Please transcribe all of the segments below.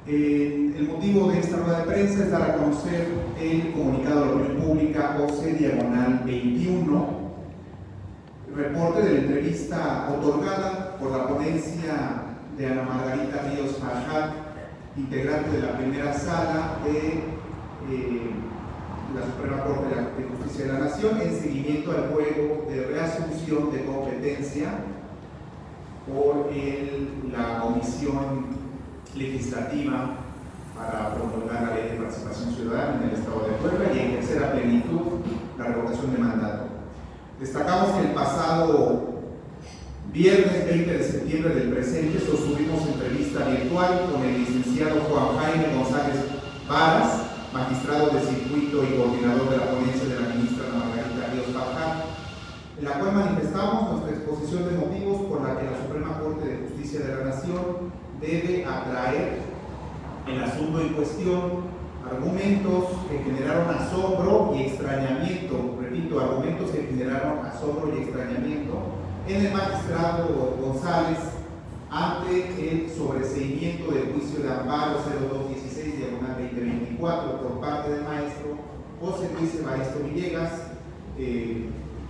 El motivo de esta rueda de prensa es dar a conocer el comunicado de la opinión pública OCE/21, reporte de la entrevista otorgada por la ponencia de Ana Margarita Ríos Farjat, integrante de la primera sala de la Suprema Corte de Justicia de la Nación, en seguimiento al juego de reasunción de competencia por la Comisión Legislativa para promulgar la Ley de Participación Ciudadana en el Estado de Puebla y ejercer a plenitud la revocación de mandato. Destacamos que el pasado viernes 20 de septiembre del presente sostuvimos entrevista virtual con el licenciado Juan Jaime González Varas, magistrado de circuito y coordinador de la ponencia de la ministra Ana Margarita Ríos Farjat, en la cual manifestamos nuestra exposición de motivos por la que la Suprema Corte de Justicia de la Nación debe atraer el asunto en cuestión argumentos que generaron asombro y extrañamiento, repito, argumentos que generaron asombro y extrañamiento en el magistrado González ante el sobreseimiento del juicio de amparo 0216/2024 por parte del maestro José Luis Evaristo Villegas,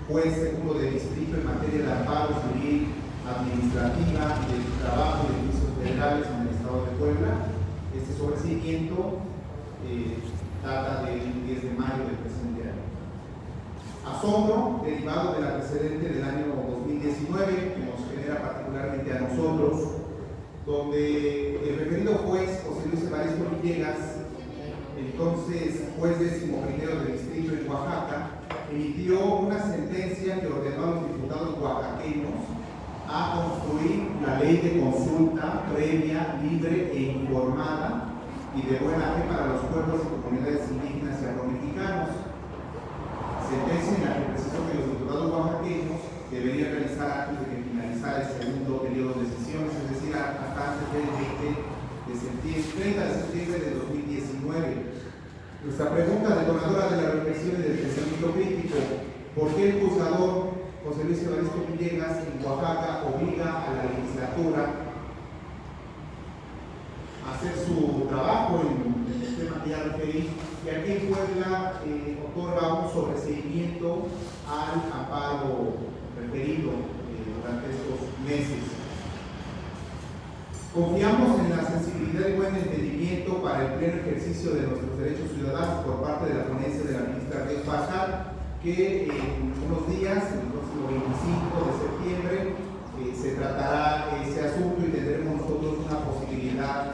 juez segundo de distrito en materia de amparo civil, administrativa y de trabajo de juicios federales en el Estado de Puebla. Este sobreseimiento data del 10 de mayo del presente año. Asombro derivado del antecedente del año 2019 que nos genera particularmente a nosotros, donde el referido juez José Luis Evaristo Villegas, entonces juez 11º del distrito en Oaxaca, emitió una sentencia que ordenó a los diputados oaxaqueños a construir la ley de consulta previa, libre e informada y de buena fe para los pueblos y comunidades indígenas y afromexicanos. Sentencia en la que precisó que los diputados oaxaqueños deberían realizar antes de que finalizara el segundo periodo de sesiones, es decir, hasta antes del 30 de septiembre de 2019. Nuestra pregunta, detonadora de la reflexión y del pensamiento crítico: ¿por qué el juzgador José Luis Evaristo Villegas en Oaxaca obliga a la legislatura a hacer su trabajo en el tema que ya referí, y aquí en Puebla otorga un sobreseimiento al amparo referido durante estos meses? Confiamos en la sensibilidad y buen entendimiento para el pleno ejercicio de nuestros derechos ciudadanos por parte de la ponencia de la ministra Ríos Farjat, que en unos días, el próximo 25 de septiembre, se tratará ese asunto y tendremos nosotros una posibilidad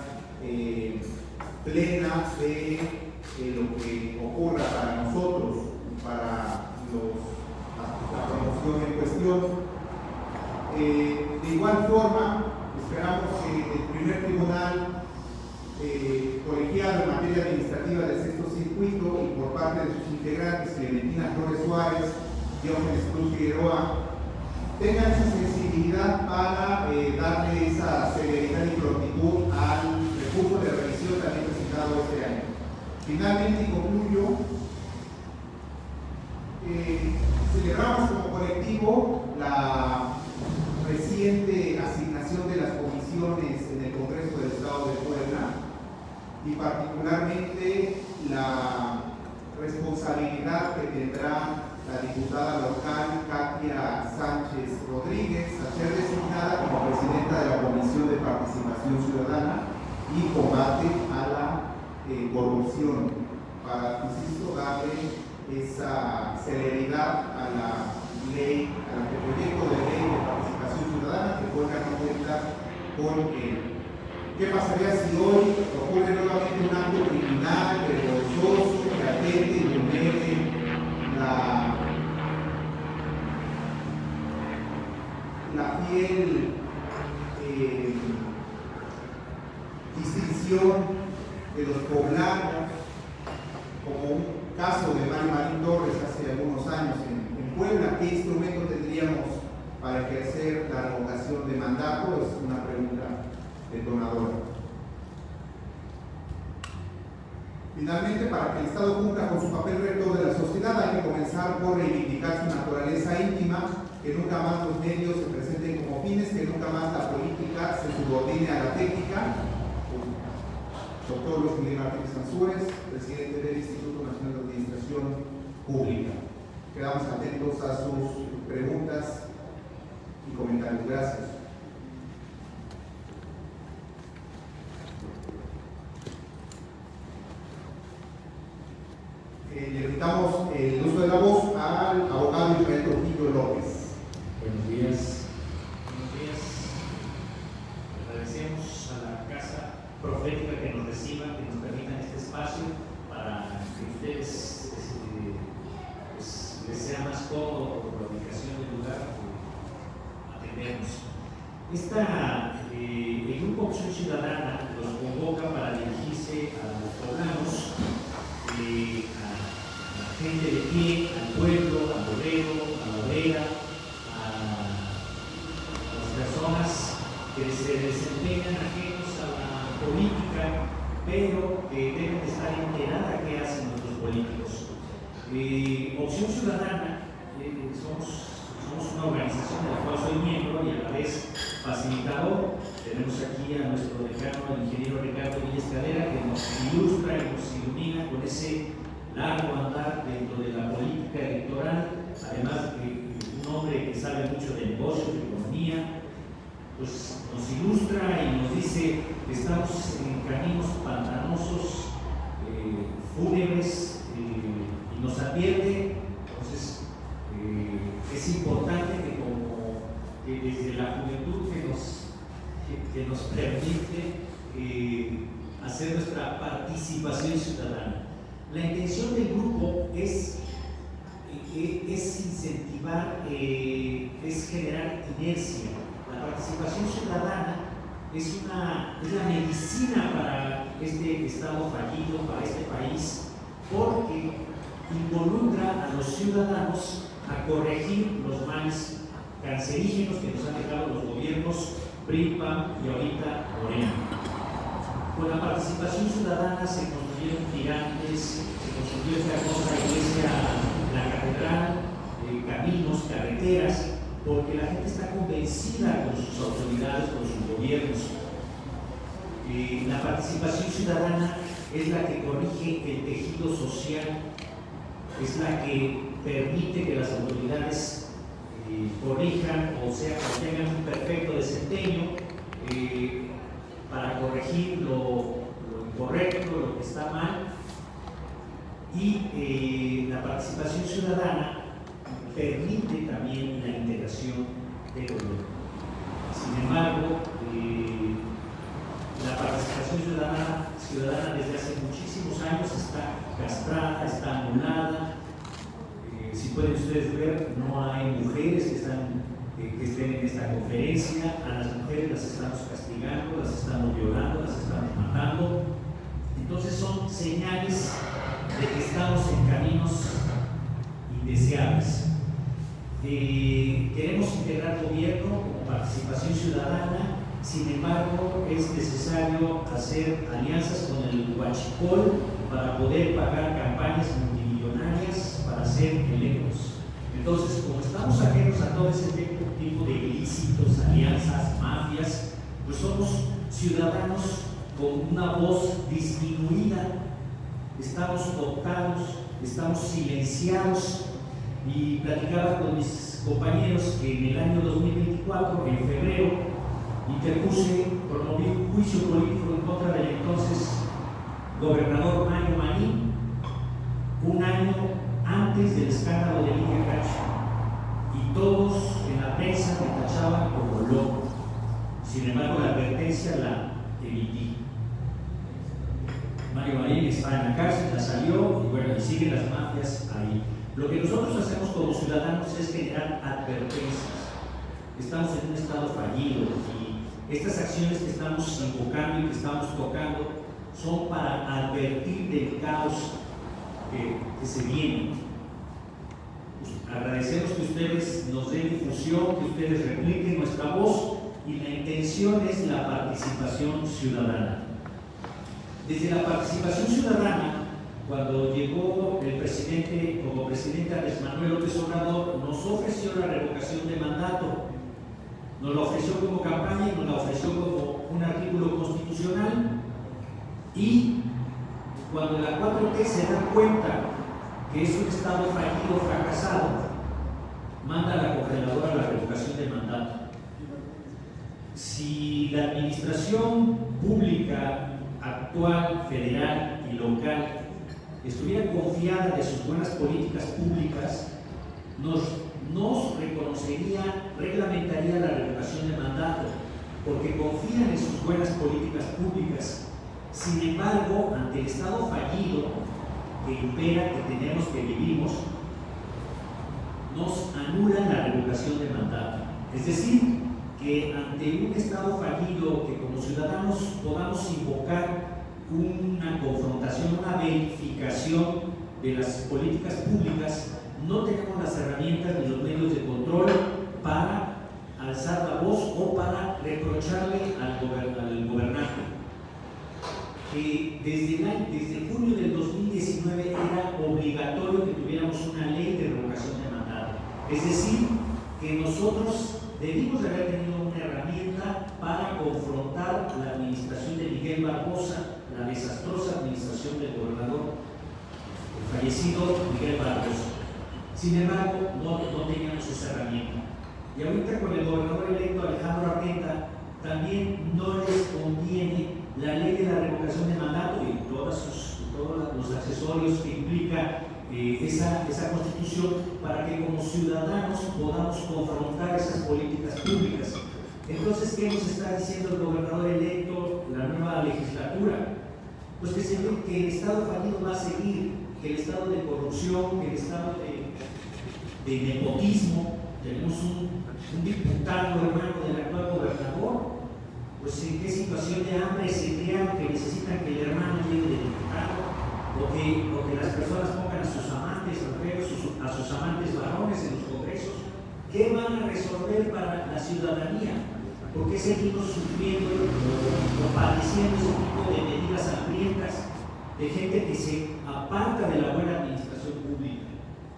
plena de lo que ocurra para nosotros, para la promoción en cuestión. De igual forma, esperamos que el primer tribunal colegiado en materia administrativa del sexto circuito y por parte de sus integrantes, Clementina Flores Suárez, Diógenes Cruz Figueroa, tengan esa sensibilidad para darle esa celeridad y prontitud al recurso de revisión también presentado este año. Finalmente, y concluyo, celebramos como colectivo la reciente asignación de las comisiones en el Congreso del Estado de Puebla y particularmente la responsabilidad que tendrá la diputada local Katia Sánchez Rodríguez a ser designada como presidenta de la Comisión de Participación Ciudadana y Combate a la Corrupción, para, insisto, darle esa celeridad a la ley, al proyecto de ley de participación ciudadana que pueda contemplar con él. ¿Qué pasaría si hoy ocurre nuevamente un acto criminal, vergonzoso, que atente y vulnere la fiel distinción de los poblanos, como un caso de Mario Marín Torres hace algunos años en Puebla? ¿Qué instrumento tendríamos para ejercer la revocación de mandato? Es una pregunta detonadora. Finalmente, para que el Estado cumpla con su papel rector de la sociedad, hay que comenzar por reivindicar su naturaleza íntima, que nunca más los medios se presenten como fines, que nunca más la política se subordine a la técnica, Doctor Luis Miguel Martínez Ansúrez, presidente del Instituto Nacional de Administración Pública. Quedamos atentos a sus preguntas y comentarios. Gracias. Le invitamos el uso de la voz al abogado Israel Trujillo López. Buenos días. Buenos días. Agradecemos a la Casa Profética que nos reciba, que nos permita este espacio para que ustedes les sea más cómodo por la ubicación del lugar atendernos. El Grupo Opción Ciudadana los convoca para dirigirse a los poblanos, a la gente de pie, al pueblo, al obrero, a la obrera, a las personas que se desempeñan ajenos a la política, pero que deben de estar enteradas de qué hacen nuestros políticos. Opción Ciudadana, somos una organización de la cual soy miembro y a la vez facilitador. Tenemos aquí a nuestro decano, el ingeniero Ricardo Villescadera, que nos ilustra y nos ilumina con ese largo andar dentro de la política electoral, además de un hombre que sabe mucho de negocios, de economía, pues nos ilustra y nos dice que estamos en caminos pantanosos, fúnebres, y nos advierte. Entonces es importante que desde la juventud que nos permite hacer nuestra participación ciudadana. La intención del grupo es incentivar, es generar inercia. La participación ciudadana es la medicina para este Estado fallido, para este país, porque involucra a los ciudadanos a corregir los males cancerígenos que nos han dejado los gobiernos PRI, PAN y ahorita Morena. Con la participación ciudadana se construyeron gigantes, se construyó esta hermosa iglesia, la catedral, caminos, carreteras, porque la gente está convencida con sus autoridades, con sus gobiernos. La participación ciudadana es la que corrige el tejido social, es la que permite que las autoridades corrijan o sea, que tengan un perfecto desempeño para corregir lo incorrecto, lo que está mal. Y la participación ciudadana permite también la integración del gobierno. Sin embargo, la participación ciudadana desde hace muchísimos años está castrada, está anulada. Si pueden ustedes ver, no hay mujeres que estén en esta conferencia. A las mujeres las estamos castigando, las estamos violando, las estamos matando. Entonces son señales de que estamos en caminos indeseables. Queremos integrar gobierno como participación ciudadana. Sin embargo, es necesario hacer alianzas con el huachicol para poder pagar campañas multimillonarias para ser electos. Entonces, como estamos ajenos a todo ese tipo de ilícitos, alianzas, mafias, pues somos ciudadanos con una voz disminuida, estamos tocados, estamos silenciados. Y platicaba con mis compañeros que en el año 2024, en febrero, promoví un juicio político en contra del entonces gobernador Mario Marín, un año antes del escándalo de Lidia Cacho, y todos en la prensa me tachaban como loco. Sin embargo, la advertencia la emití. Mario Marín está en la cárcel, ya salió, y bueno, y siguen las mafias ahí. Lo que nosotros hacemos como ciudadanos es generar advertencias. Estamos en un estado fallido y estas acciones que estamos invocando y que estamos tocando son para advertir del caos que se viene. Pues agradecemos que ustedes nos den difusión, que ustedes repliquen nuestra voz, y la intención es la participación ciudadana. Desde la participación ciudadana, cuando llegó el presidente, como presidente Andrés Manuel López Obrador, nos ofreció la revocación de mandato. Nos la ofreció como campaña y nos la ofreció como un artículo constitucional. Y cuando la 4T se da cuenta que es un Estado fallido, fracasado, manda a la congeladora la revocación de mandato. Si la administración pública actual, federal y local estuviera confiada de sus buenas políticas públicas, nos reconocería, reglamentaría la revocación de mandato, porque confían en sus buenas políticas públicas. Sin embargo, ante el Estado fallido que impera, que tenemos, que vivimos, nos anulan la revocación de mandato. Es decir, que ante un Estado fallido, que como ciudadanos podamos invocar una confrontación, una verificación de las políticas públicas, no tenemos las herramientas ni los medios de control para alzar la voz o para reprocharle al gobernante. Desde junio del 2019 era obligatorio que tuviéramos una ley de revocación de mandato. Es decir, que nosotros debimos de haber tenido una herramienta para confrontar la administración de Miguel Barbosa, la desastrosa administración del gobernador, el fallecido Miguel Barbosa. Sin embargo, no teníamos esa herramienta. Y ahorita con el gobernador electo Alejandro Arteta también no les conviene la ley de la revocación de mandato y todos los accesorios que implica esa constitución, para que como ciudadanos podamos confrontar esas políticas públicas. Entonces, ¿qué nos está diciendo el gobernador electo, la nueva legislatura? Pues que el Estado fallido va a seguir, que el estado de corrupción, que el estado de nepotismo. Tenemos un diputado hermano del actual gobernador, pues en qué situación de hambre se crean que necesitan que el hermano llegue de diputado, o que las personas pongan a sus amantes mujeres, a sus amantes varones en los congresos. ¿Qué van a resolver para la ciudadanía? ¿Por qué seguimos sufriendo o padeciendo ese tipo de medidas hambrientas de gente que se aparta de la buena administración pública?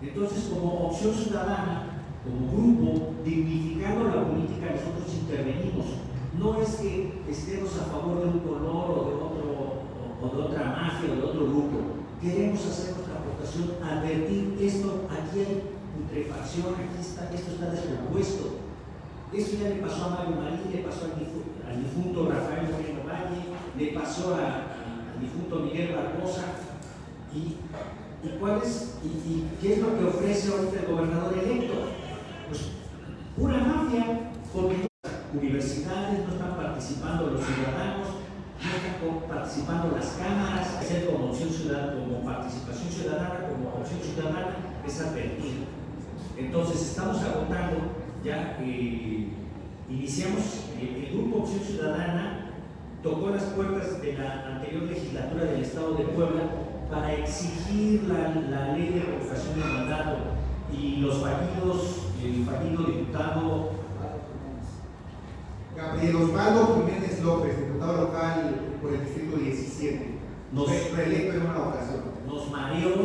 Entonces, como Opción Ciudadana, como grupo, dignificando la política, nosotros intervenimos. No es que estemos a favor de un color o de otra mafia o de otro grupo. Queremos hacer nuestra aportación, advertir esto: aquí hay putrefacción, esto está descompuesto. Eso ya le pasó a Mario Marín, le pasó al difunto Rafael Moreno Valle, le pasó al difunto Miguel Barbosa. ¿Y qué es lo que ofrece ahorita el gobernador electo? Pues pura mafia, porque universidades no están participando los ciudadanos, no están participando las cámaras. Hacer como opción ciudadana, como participación ciudadana, como opción ciudadana, es advertir. Entonces estamos agotando, ya iniciamos, el grupo Opción Ciudadana tocó las puertas de la anterior legislatura del Estado de Puebla para exigir la ley de revocación de mandato, y los fallidos, el fallido diputado Gabriel Osvaldo Jiménez López, diputado local por el distrito 17, reelecto en una ocasión. Nos mareó,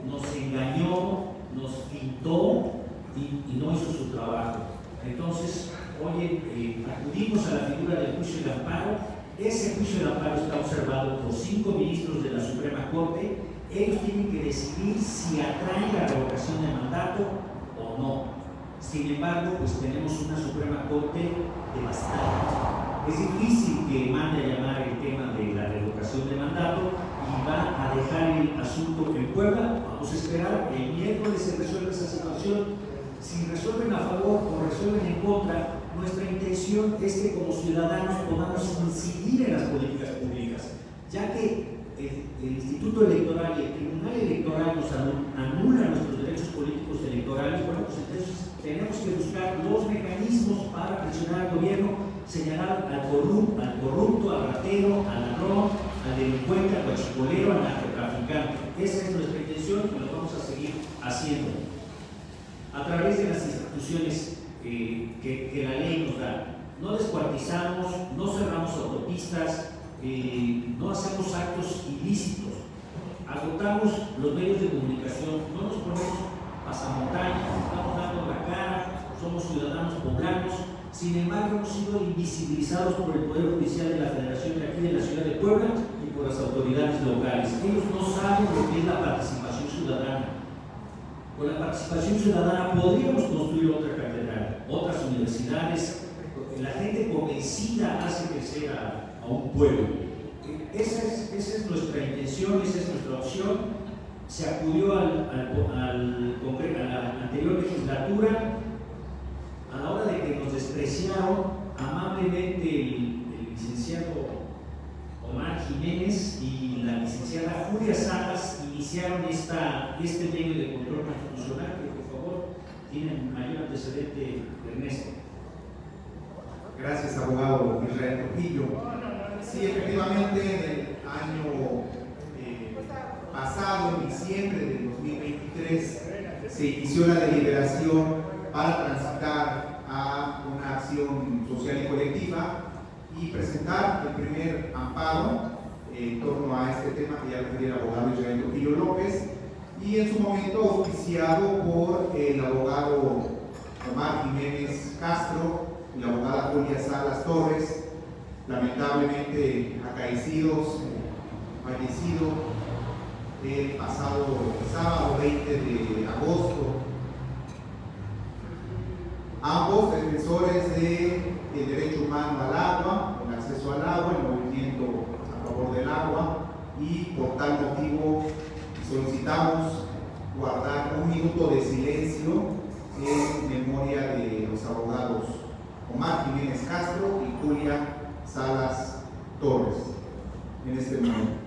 nos engañó, nos pintó y no hizo su trabajo. Entonces, oye, acudimos a la figura del juicio de amparo. Ese juicio de amparo está observado por 5 ministros de la Suprema Corte. Ellos tienen que decidir si atraen la revocación de mandato o no. Sin embargo, pues tenemos una Suprema Corte devastada. Es difícil que mande a llamar el tema de la revocación de mandato y va a dejar el asunto en Puebla. Vamos a esperar, el miércoles se resuelve esa situación. Si resuelven a favor o resuelven en contra, nuestra intención es que como ciudadanos podamos incidir en las políticas públicas, ya que el Instituto Electoral y el Tribunal Electoral nos anulan nuestros derechos políticos electorales. Bueno, pues entonces tenemos que buscar los mecanismos para presionar al gobierno, señalar al corrupto, al ratero, al ladrón, al delincuente, al guachicolero, al narcotraficante. Esa es nuestra intención y lo vamos a seguir haciendo a través de las instituciones que la ley nos da. No descuartizamos, no cerramos autopistas, no hacemos actos ilícitos, agotamos los medios de comunicación, no nos ponemos pasamontañas, estamos dando la cara, somos ciudadanos poblanos Sin embargo, hemos sido invisibilizados por el Poder Judicial de la Federación de aquí de la ciudad de Puebla y por las autoridades locales. Ellos no saben lo que es la participación ciudadana. Con la participación ciudadana podríamos construir otra catedral, otras universidades. La gente convencida hace crecer a un pueblo. Esa es nuestra intención, esa es nuestra opción. Se acudió a la anterior legislatura. A la hora de que nos despreciaron amablemente el licenciado Omar Jiménez y la licenciada Julia Salas iniciaron este medio de control constitucional, que por favor tienen mayor antecedente, Ernesto. Gracias, abogado Israel Trujillo. Sí, efectivamente, en el año pasado, en diciembre del 2023, se inició la deliberación para transitar a una acción social y colectiva y presentar el primer amparo en torno a este tema que ya refería el abogado Israel Trujillo López, y en su momento auspiciado por el abogado Omar Jiménez Castro y la abogada Julia Salas Torres, lamentablemente acaecidos, fallecido el pasado sábado 20 de agosto. Ambos defensores del derecho humano al agua, el acceso al agua, el movimiento a favor del agua, y por tal motivo solicitamos guardar un minuto de silencio en memoria de los abogados Omar Jiménez Castro y Julia Salas Torres en este momento.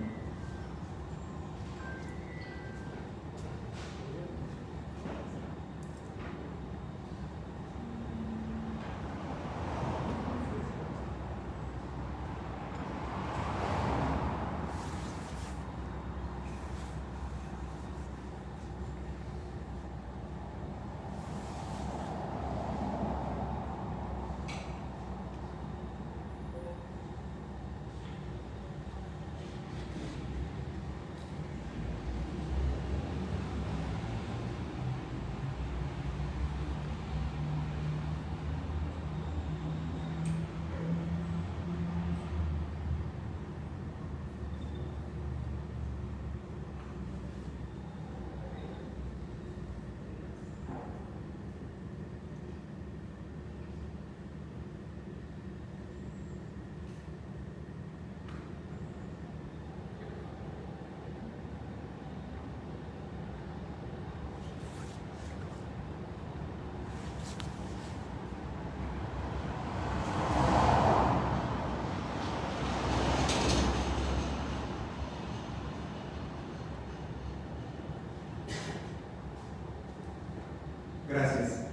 Gracias.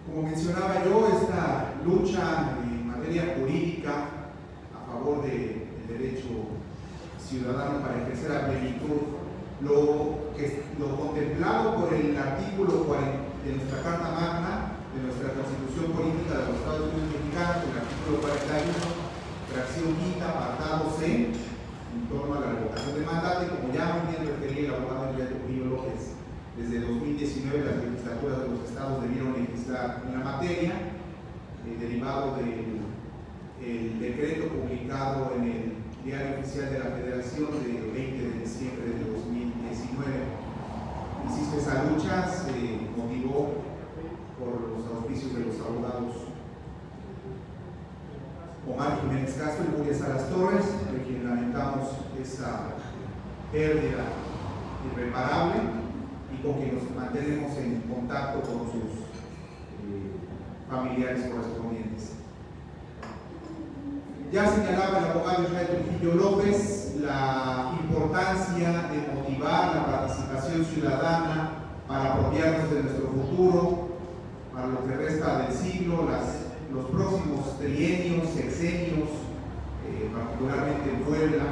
Como mencionaba yo, esta lucha en materia jurídica a favor del derecho ciudadano para ejercer a plenitud lo contemplado por el artículo 40 de nuestra Carta Magna, de nuestra Constitución Política de los Estados Unidos Mexicanos, el artículo 41, fracción quinta, apartado C, en torno a la revocación de mandato, y como ya muy bien refería el abogado Israel Trujillo López, desde 2019 las legislaturas de los estados debieron legislar en la materia, derivado del decreto publicado en el Diario Oficial de la Federación del 20 de diciembre de 2019. Insisto, esa lucha se motivó por los auspicios de los abogados Omar Jiménez Castro y Julia Salas Torres, de quien lamentamos esa pérdida irreparable, y con quien nos mantenemos en contacto con sus familiares correspondientes. Ya señalaba el abogado Israel Trujillo López la importancia de motivar la participación ciudadana para apropiarnos de nuestro futuro, para lo que resta del siglo, los próximos trienios, sexenios, particularmente en Puebla.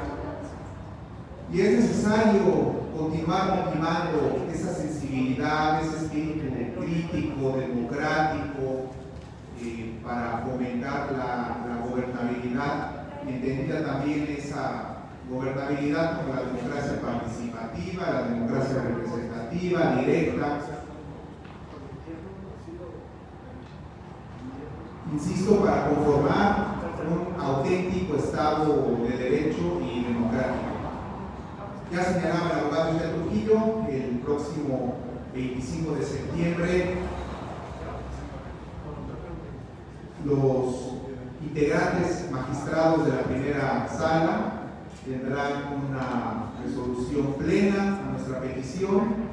Y es necesario continuar motivando esa sensibilidad, ese espíritu crítico, democrático, para fomentar la gobernabilidad, entendida también esa gobernabilidad como la democracia participativa, la democracia representativa, directa. insisto, para conformar un auténtico Estado de Derecho y democrático. Ya señalaba el abogado Isla Trujillo, el próximo 25 de septiembre los integrantes magistrados de la primera sala tendrán una resolución plena a nuestra petición.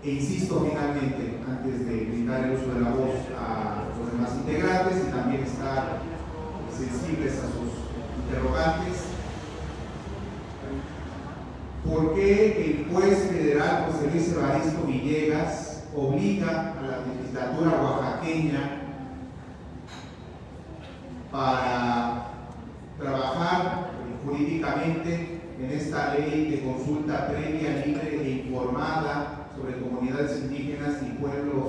E insisto finalmente, antes de brindar el uso de la voz a los demás integrantes y también estar sensibles a sus interrogantes, ¿por qué el juez federal José Luis Evaristo Villegas obliga a la legislatura oaxaqueña para trabajar jurídicamente en esta ley de consulta previa, libre e informada sobre comunidades indígenas y pueblos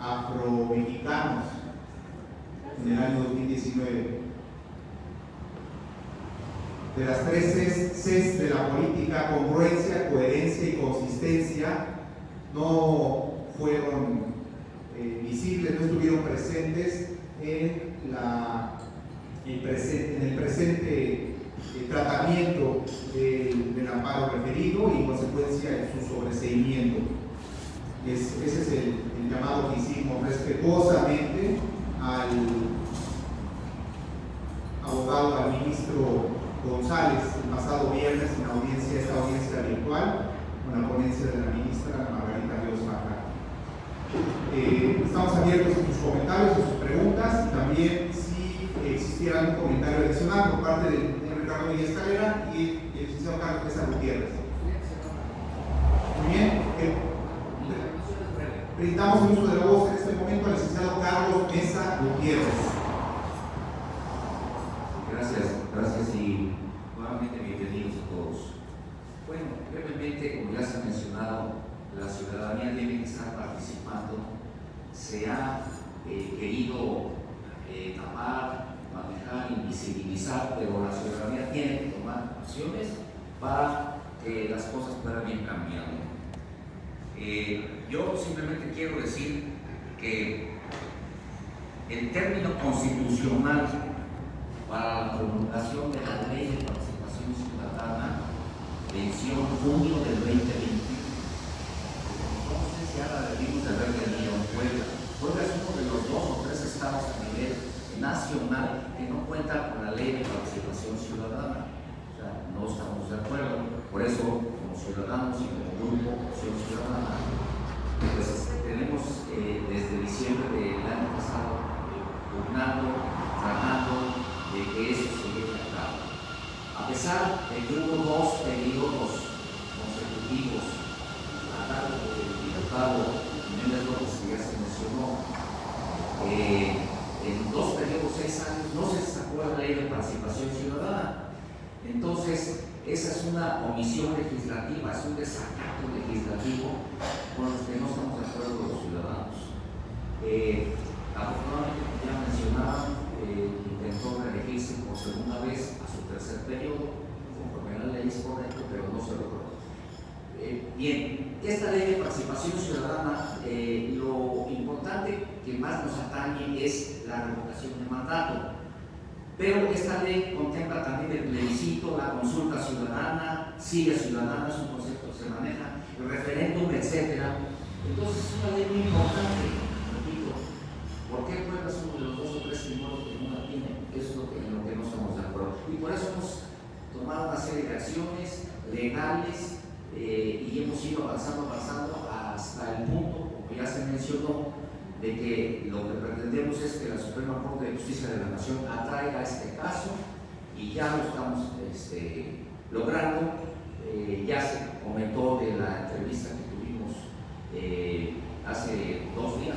afromexicanos en el año 2019? De las tres Cs de la política, congruencia, coherencia y consistencia, no fueron visibles, no estuvieron presentes en el presente tratamiento del amparo referido y en consecuencia en su sobreseimiento. Ese es el llamado que hicimos respetuosamente al abogado, al ministro González, el pasado viernes en esta audiencia virtual con la ponencia de la ministra Margarita Ríos Baja. Estamos abiertos a sus comentarios, a sus preguntas y también si existiera algún comentario adicional por parte de Ricardo Villescalera y el licenciado Carlos Mesa Gutiérrez. Muy bien, brindamos el uso de la voz en este momento al licenciado Carlos Mesa Gutiérrez. Gracias y nuevamente bienvenidos a todos. Bueno, brevemente, como ya se ha mencionado, la ciudadanía tiene que estar participando. Se ha querido tapar, manejar, invisibilizar, pero la ciudadanía tiene que tomar acciones para que las cosas puedan ir cambiando. Yo simplemente quiero decir que el término constitucional para la promulgación de la Ley de Participación Ciudadana venció en junio del 2020. Entonces ya la debimos de haber tenido en Puebla. Puebla es uno de los 2 o 3 estados a nivel nacional que no cuentan con la Ley de Participación Ciudadana. O sea, no estamos de acuerdo. Por eso, como ciudadanos y como grupo Acción Ciudadana, pues tenemos desde diciembre del año pasado pugnando, tratando de que eso se lleve a cabo. A pesar de que hubo 2 periodos consecutivos a cargo del diputado Jiménez López, que ya se mencionó, en 2 periodos 6 años no se sacó la Ley de Participación Ciudadana. Entonces, esa es una omisión legislativa, es un desacato legislativo con los que no estamos de acuerdo los ciudadanos. Afortunadamente, como ya mencionaban, intentó reelegirse por segunda vez a su 3er periodo, conforme la ley es correcto, pero no se logró. Bien, esta ley de participación ciudadana, lo importante que más nos atañe es la revocación de mandato, pero esta ley contempla también el plebiscito, la consulta ciudadana, silla ciudadana, es un concepto que se maneja, el referéndum, etc. Entonces es una ley muy importante, repito. ¿Por qué Puebla es uno de los 2 o 3 primores que no la tienen? Eso es en lo que no estamos de acuerdo. Y por eso hemos tomado una serie de acciones legales y hemos ido avanzando hasta el punto, como ya se mencionó, de que lo que pretendemos es que la Suprema Corte de Justicia de la Nación atraiga este caso y ya lo estamos logrando. Ya se comentó de la entrevista que tuvimos hace 2 días,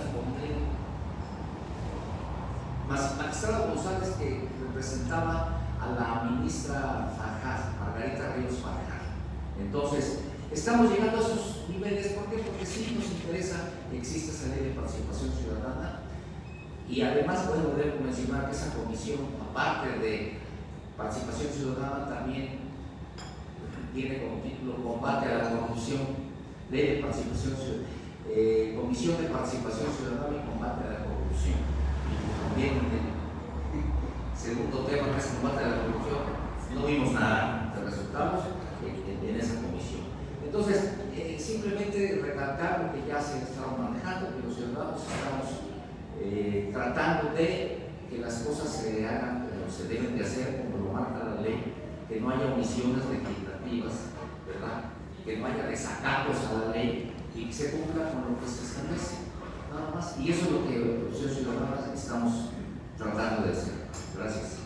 magistrado González, que representaba a la ministra Farjad, Margarita Ríos Farjad. Entonces, estamos llegando a esos niveles. ¿Por qué? Porque sí nos interesa que exista esa ley de participación ciudadana y además, bueno, debo mencionar que esa comisión, aparte de participación ciudadana, también tiene como título combate a la corrupción, ley de participación ciudadana, comisión de participación ciudadana y combate a la corrupción. También el segundo tema, que es el combate a la corrupción, no vimos nada de resultados en esa comisión. Entonces, simplemente recalcar lo que ya se estaba manejando, que los ciudadanos estamos tratando de que las cosas se hagan como se deben de hacer, como lo marca la ley, que no haya omisiones legislativas, ¿verdad? Que no haya desacatos a la ley y que se cumpla con lo que se establece, nada más. Y eso es lo que los ciudadanos estamos tratando de hacer. Gracias.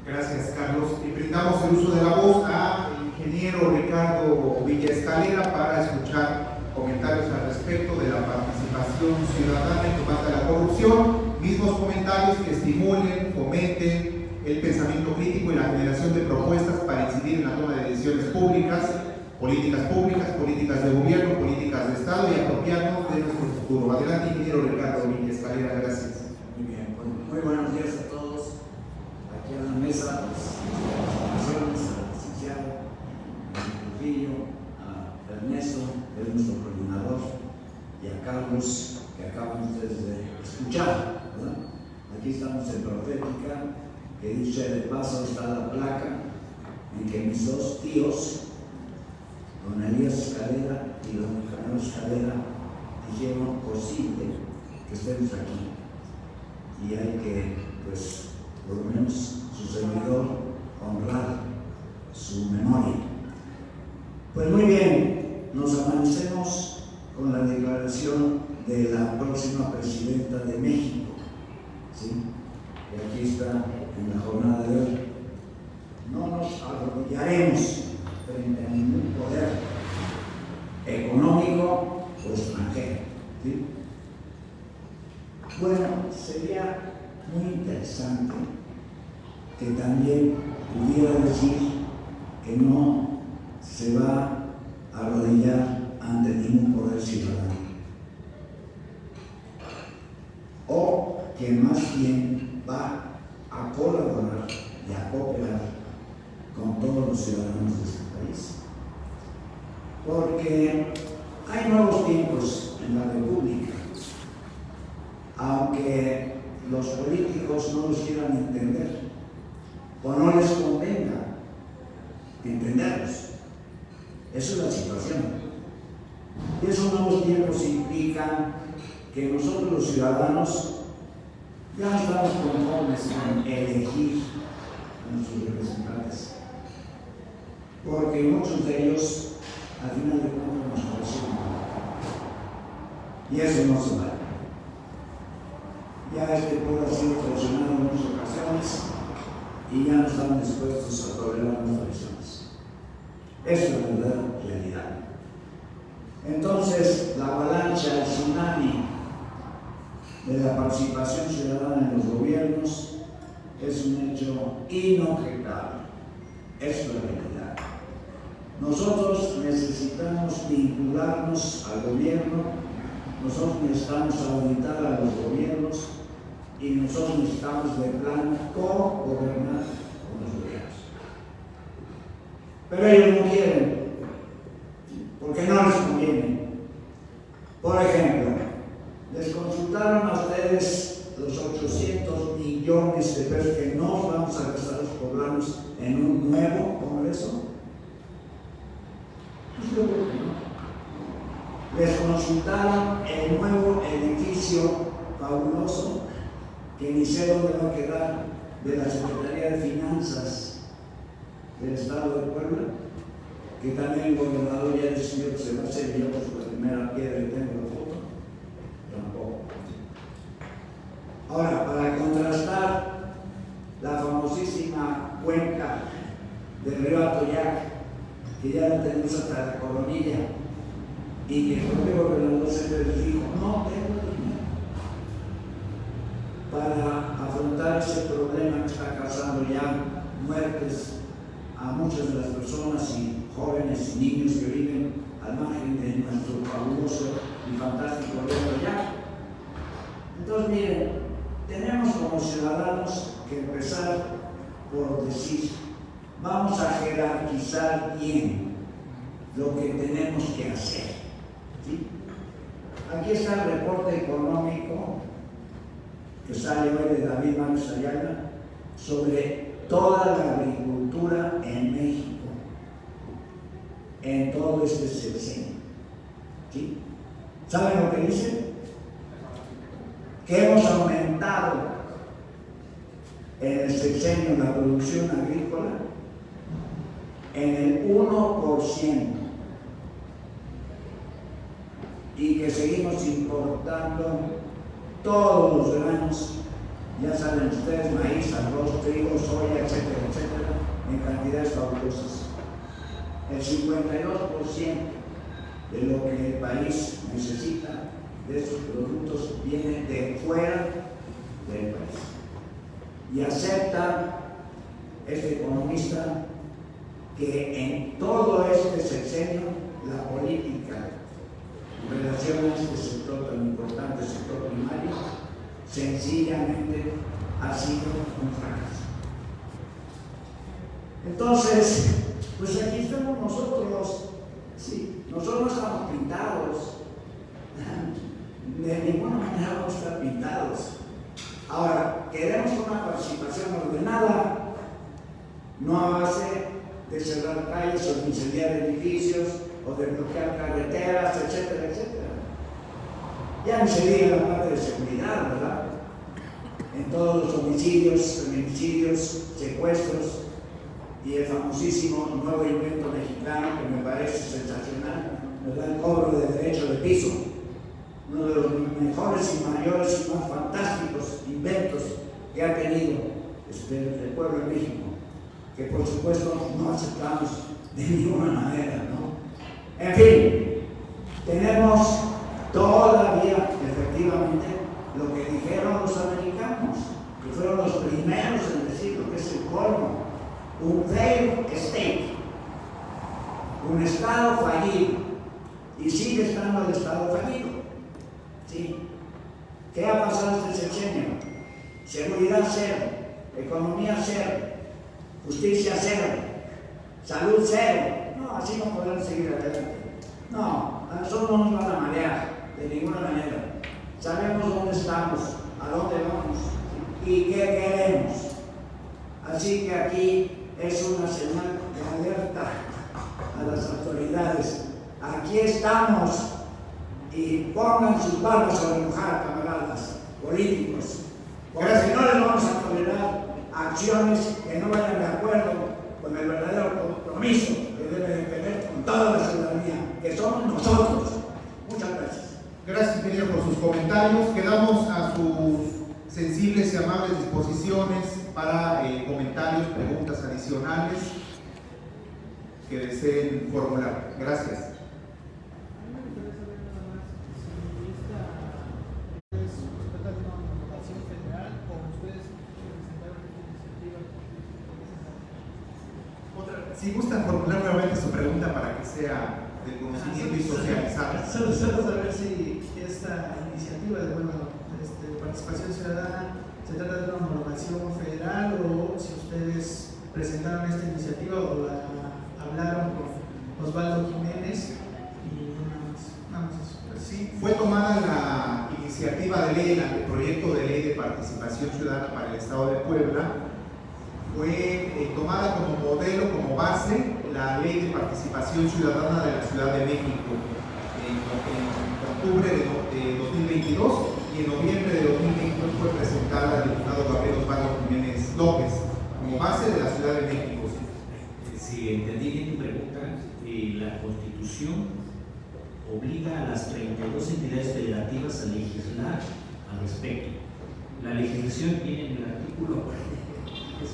Gracias, Carlos. Y brindamos el uso de la voz al ingeniero Ricardo Villaescalera para escuchar comentarios al respecto de la participación ciudadana en combate a la corrupción, mismos comentarios que estimulen, fomenten el pensamiento crítico y la generación de propuestas para incidir en la toma de decisiones públicas, políticas de gobierno, políticas de Estado y apropiarnos de nuestro futuro. Adelante, ingeniero Ricardo Villaescalera, gracias. Muy bien, muy buenos días a todos. Aquí en la mesa, pues, al licenciado, a Trujillo, a Ernesto, que es nuestro coordinador, y a Carlos, que acaban ustedes de escuchar, ¿verdad? Aquí estamos en Profética, que dice: de paso está la placa en que mis dos tíos, don Elías Escalera y don Javier Escalera, hicieron posible que estemos aquí. Y hay que, pues, por lo menos su servidor, honrar su memoria. Pues muy bien, nos amanecemos con la declaración de la próxima presidenta de México, ¿sí? Que aquí está en la jornada de hoy. No nos arrodillaremos frente a ningún poder económico o extranjero, ¿sí? Bueno, sería muy interesante que también pudiera decir que no se va a arrodillar ante ningún poder ciudadano, o que más bien va a colaborar y a cooperar con todos los ciudadanos de este país, porque hay nuevos tiempos en la República. Aunque los políticos no los quieran entender o no les convenga entenderlos, esa es la situación. Y esos nuevos tiempos implican que nosotros los ciudadanos ya no estamos conformes con elegir a nuestros representantes, porque muchos de ellos al final de cuentas nos presionan, y eso no se vale. Ya este pueblo ha sido traicionado en muchas ocasiones y ya no están dispuestos a tolerar las traiciones. Esa es la verdadera realidad. Entonces, la avalancha, el tsunami de la participación ciudadana en los gobiernos es un hecho inobjetable. Esa es la realidad. Nosotros necesitamos vincularnos al gobierno, nosotros necesitamos auditar a los gobiernos y nosotros necesitamos de plano co-gobernar con los gobiernos. Pero ellos no quieren, porque no les conviene. Por ejemplo, les consultaron a ustedes los 800 millones de pesos que nos vamos a gastar los poblanos en un nuevo Congreso. Pues yo creo que no. Les consultaron el nuevo edificio fabuloso que ni sé dónde va a quedar, de la Secretaría de Finanzas del Estado de Puebla, que también el gobernador ya decidió que se va a hacer. Yo por la primera piedra y tengo la foto, tampoco. Ahora, para contrastar la famosísima cuenca del río Atoyac, que ya la tenemos hasta la Coronilla, y que el propio gobernador se les dijo: no tengo dinero para afrontar ese problema que está causando ya muertes a muchas de las personas y jóvenes y niños que viven al margen de nuestro fabuloso y fantástico río Atoyac. Entonces, miren, tenemos como ciudadanos que empezar por decir: vamos a jerarquizar bien lo que tenemos que hacer, ¿sí? Aquí está el reporte económico que sale hoy de David Márquez Ayala sobre toda la agricultura en México, en todo este sexenio. ¿Sí? ¿Saben lo que dice? Que hemos aumentado en el sexenio la producción agrícola en el 1%. Y que seguimos importando todos los granos, ya saben ustedes, maíz, arroz, trigo, soya, etcétera, etcétera, en cantidades fabulosas. El 52% de lo que el país necesita de estos productos viene de fuera del país. Y acepta este economista que en todo este sexenio la política en relación a este sector tan importante, el sector primario, sencillamente ha sido un fracaso. Entonces, pues aquí estamos nosotros, sí, nosotros no estamos pintados, de ninguna manera vamos a estar pintados. Ahora, queremos una participación ordenada, no a base de cerrar calles o de incendiar edificios o de bloquear carreteras, etcétera, etcétera. Ya no se diga la parte de seguridad, ¿verdad? En todos los homicidios, feminicidios, secuestros y el famosísimo nuevo invento mexicano que me parece sensacional, ¿verdad? El cobro de derecho de piso, uno de los mejores y mayores y más fantásticos inventos que ha tenido el pueblo de México, que por supuesto no aceptamos de ninguna manera, ¿no? En fin, tenemos todavía efectivamente lo que dijeron los americanos, que fueron los primeros en decir lo que es el colmo, un failed state, un estado fallido, y sigue estando el estado fallido. ¿Sí? ¿Qué ha pasado este sexenio? Seguridad cero, economía cero, justicia cero, salud cero. No, así no podemos seguir adelante. No, a nosotros no nos van a marear de ninguna manera. Sabemos dónde estamos, a dónde vamos y qué queremos. Así que aquí es una señal de alerta a las autoridades. Aquí estamos y pongan sus barbas a remojar, camaradas políticos. Porque si no les vamos a tolerar acciones que no vayan de acuerdo con el verdadero compromiso que debe de tener con toda la ciudadanía, que somos nosotros. Muchas gracias. Gracias, ingeniero, por sus comentarios. Quedamos a sus sensibles y amables disposiciones para comentarios, preguntas adicionales que deseen formular. Gracias. Si gustan formular nuevamente su pregunta para que sea de conocimiento y socializada. Solo saber si esta iniciativa de participación ciudadana se trata de una normación federal o si ustedes presentaron esta iniciativa o la hablaron con Osvaldo Jiménez y nada más eso. Sí, fue tomada la iniciativa de ley, el anteproyecto de ley de participación ciudadana para el Estado de Puebla. Fue tomada como modelo, como base, la Ley de Participación Ciudadana de la Ciudad de México en octubre de 2022 y en noviembre de 2022 fue presentada al diputado Gabriel Osvaldo Jiménez López como base de la Ciudad de México. Si entendí bien tu pregunta, la Constitución obliga a las 32 entidades federativas a legislar al respecto. La legislación viene en el artículo el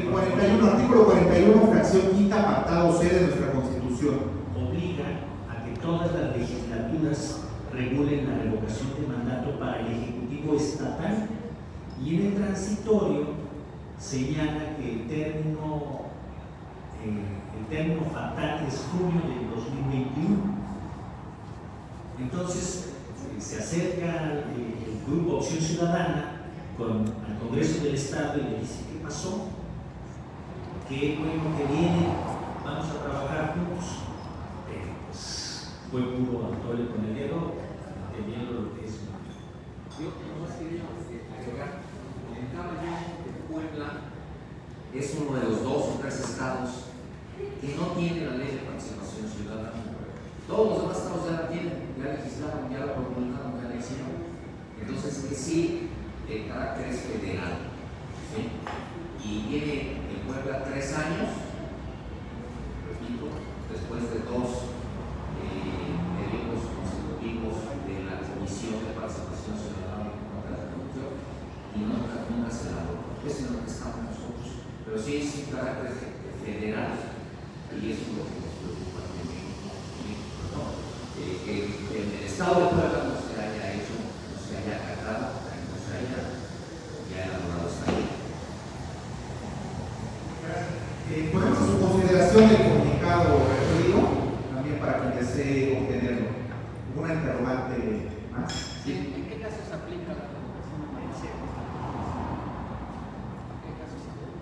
41, artículo 41, fracción quinta, apartado C de nuestra Constitución. Obliga a que todas las legislaturas regulen la revocación de mandato para el Ejecutivo Estatal y en el transitorio señala que el término fatal es junio del 2021. Entonces se acerca el grupo Opción Ciudadana al Congreso del Estado y le dice qué pasó, qué bueno que viene, vamos a trabajar juntos. Pues fue puro atole con el dedo entendiendo lo que es una. Yo nomás quería agregar, comentaba yo que Puebla es uno de los 2 o 3 estados que no tiene la ley de participación ciudadana. Todos los demás estados ya la tienen, ya legislaron, ya la promulgaron, ya la hicieron. Entonces, que sí, el carácter es federal, ¿sí? Y tiene en Puebla 3 años, repito, después de 2 periodos consecutivos de la Comisión de Participación Ciudadana contra la Corrupción, y nunca se elaboró. Es en lo que estamos nosotros. Pero sí es un carácter federal, y eso es lo que nos preocupa en México, ¿no? Que en el estado de Puebla no se haya hecho, no se haya acatado, no se haya ya elaborado esta ley. Ponemos a su consideración el comunicado referido, también para quien desee obtenerlo. ¿Alguna interrogante más? ¿Sí? ¿En qué casos se aplica la revocación de mandato? ¿En qué casos se aplica?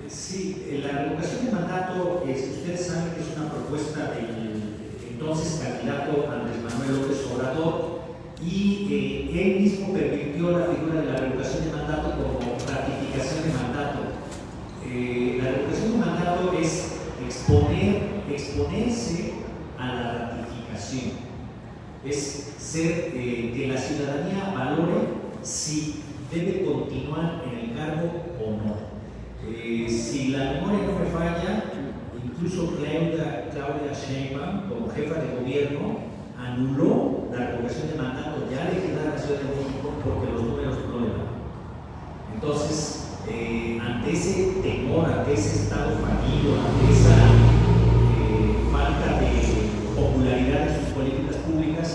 Sí, la revocación de mandato, ustedes saben que es una propuesta del entonces candidato Andrés Manuel López Obrador, y él mismo permitió la figura de la revocación de mandato como ratificación de mandato. La revocación de mandato es exponerse a la ratificación, es ser que la ciudadanía valore si debe continuar en el cargo o no. Si la memoria no me falla, incluso Claudia Sheinbaum, como jefa de gobierno, anuló la revocación de mandato ya legislada en la Ciudad de México porque los números no le daban. Entonces, ante ese temor, ante ese estado fallido, ante esa falta de popularidad de sus políticas públicas,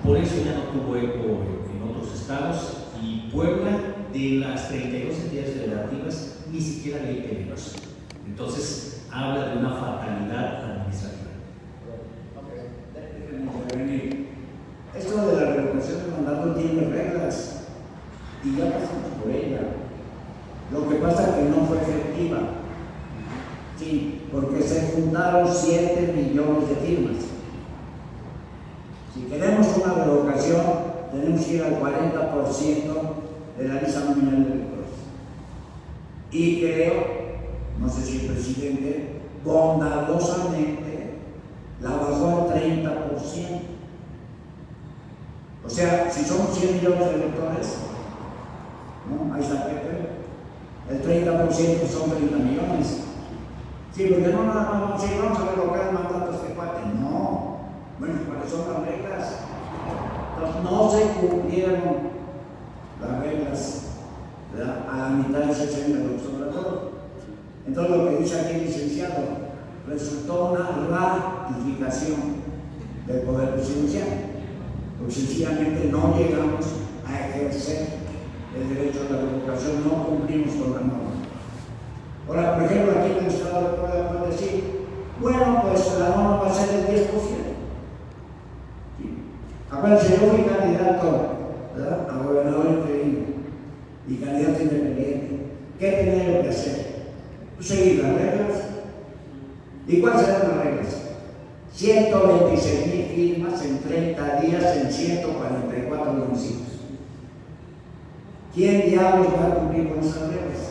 por eso ya no tuvo eco en otros estados, y Puebla, de las 32 entidades federativas, ni siquiera ley peligrosa. Entonces, habla de una fatalidad administrativa. Déjenme intervenir. Esto de la revocación de mandato tiene reglas y ya pasamos por ella. Lo que pasa es que no fue efectiva. Sí, porque se juntaron 7 millones de firmas. Si queremos una revocación, tenemos que ir al 40% de la lista nominal de electores. Y creo, no sé si el presidente bondadosamente la bajó al 30%. O sea, si somos 100 millones de electores, ¿no? Ahí está Pepe, el 30% son 30 millones. Sí, porque no nada más vamos a ir, vamos a revocar el mandato a este cuate. No. Bueno, ¿cuáles son las reglas? Entonces, no se cumplieron las reglas, ¿verdad? A la mitad del sexenio del Obrador. Entonces, lo que dice aquí el licenciado, resultó una ratificación del poder presidencial, porque sencillamente no llegamos a ejercer el derecho a la revocación, no cumplimos con la norma. Ahora, por ejemplo, aquí en el estado de Puebla puede decir, bueno, pues la norma va a ser el 10%. ¿Sí? Acuérdense, yo fui candidato, ¿verdad?, a gobernador interino y candidato independiente. ¿Qué tenía yo que hacer? Pues seguir las reglas. ¿Y cuáles eran las reglas? 126,000 firmas en 30 días en 144 municipios. ¿Quién diablos va a cumplir con esas reglas?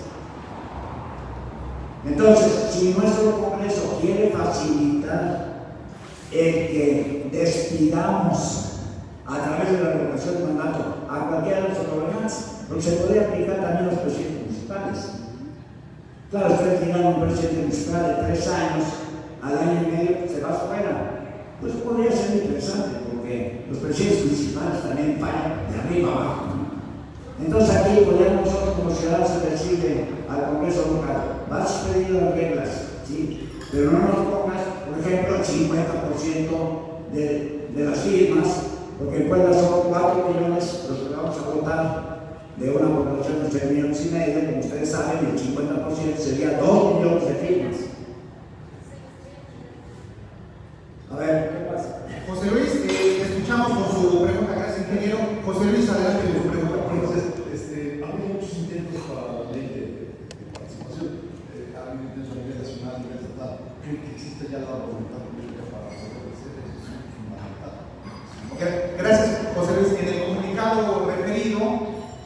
Entonces, si nuestro Congreso quiere facilitar el que despidamos a través de la revocación de mandato a cualquiera de los gobernantes, porque se podría aplicar también a los presidentes municipales. Claro, ustedes tienen un presidente municipal de 3 años, al año y medio se va afuera. Pues podría ser interesante, porque los presidentes municipales también fallan de arriba abajo, ¿no? Entonces aquí podríamos nosotros como ciudadanos decirle al Congreso local, vas a pedir las reglas, ¿sí?, pero no nos pongas, por ejemplo, el 50% de las firmas, porque en Puebla son 4 millones los que vamos a votar de una población de 3,5 millones, como ustedes saben, el 50% sería 2 millones de firmas. A ver, ¿qué pasa? José Luis, escuchamos por su pregunta, gracias ingeniero. José Luis, adelante con su pregunta. Entonces, ha habido muchos intentos para la ley de participación, ha habido intentos a nivel nacional, a nivel estatal. ¿Creen que existe ya la voluntad política para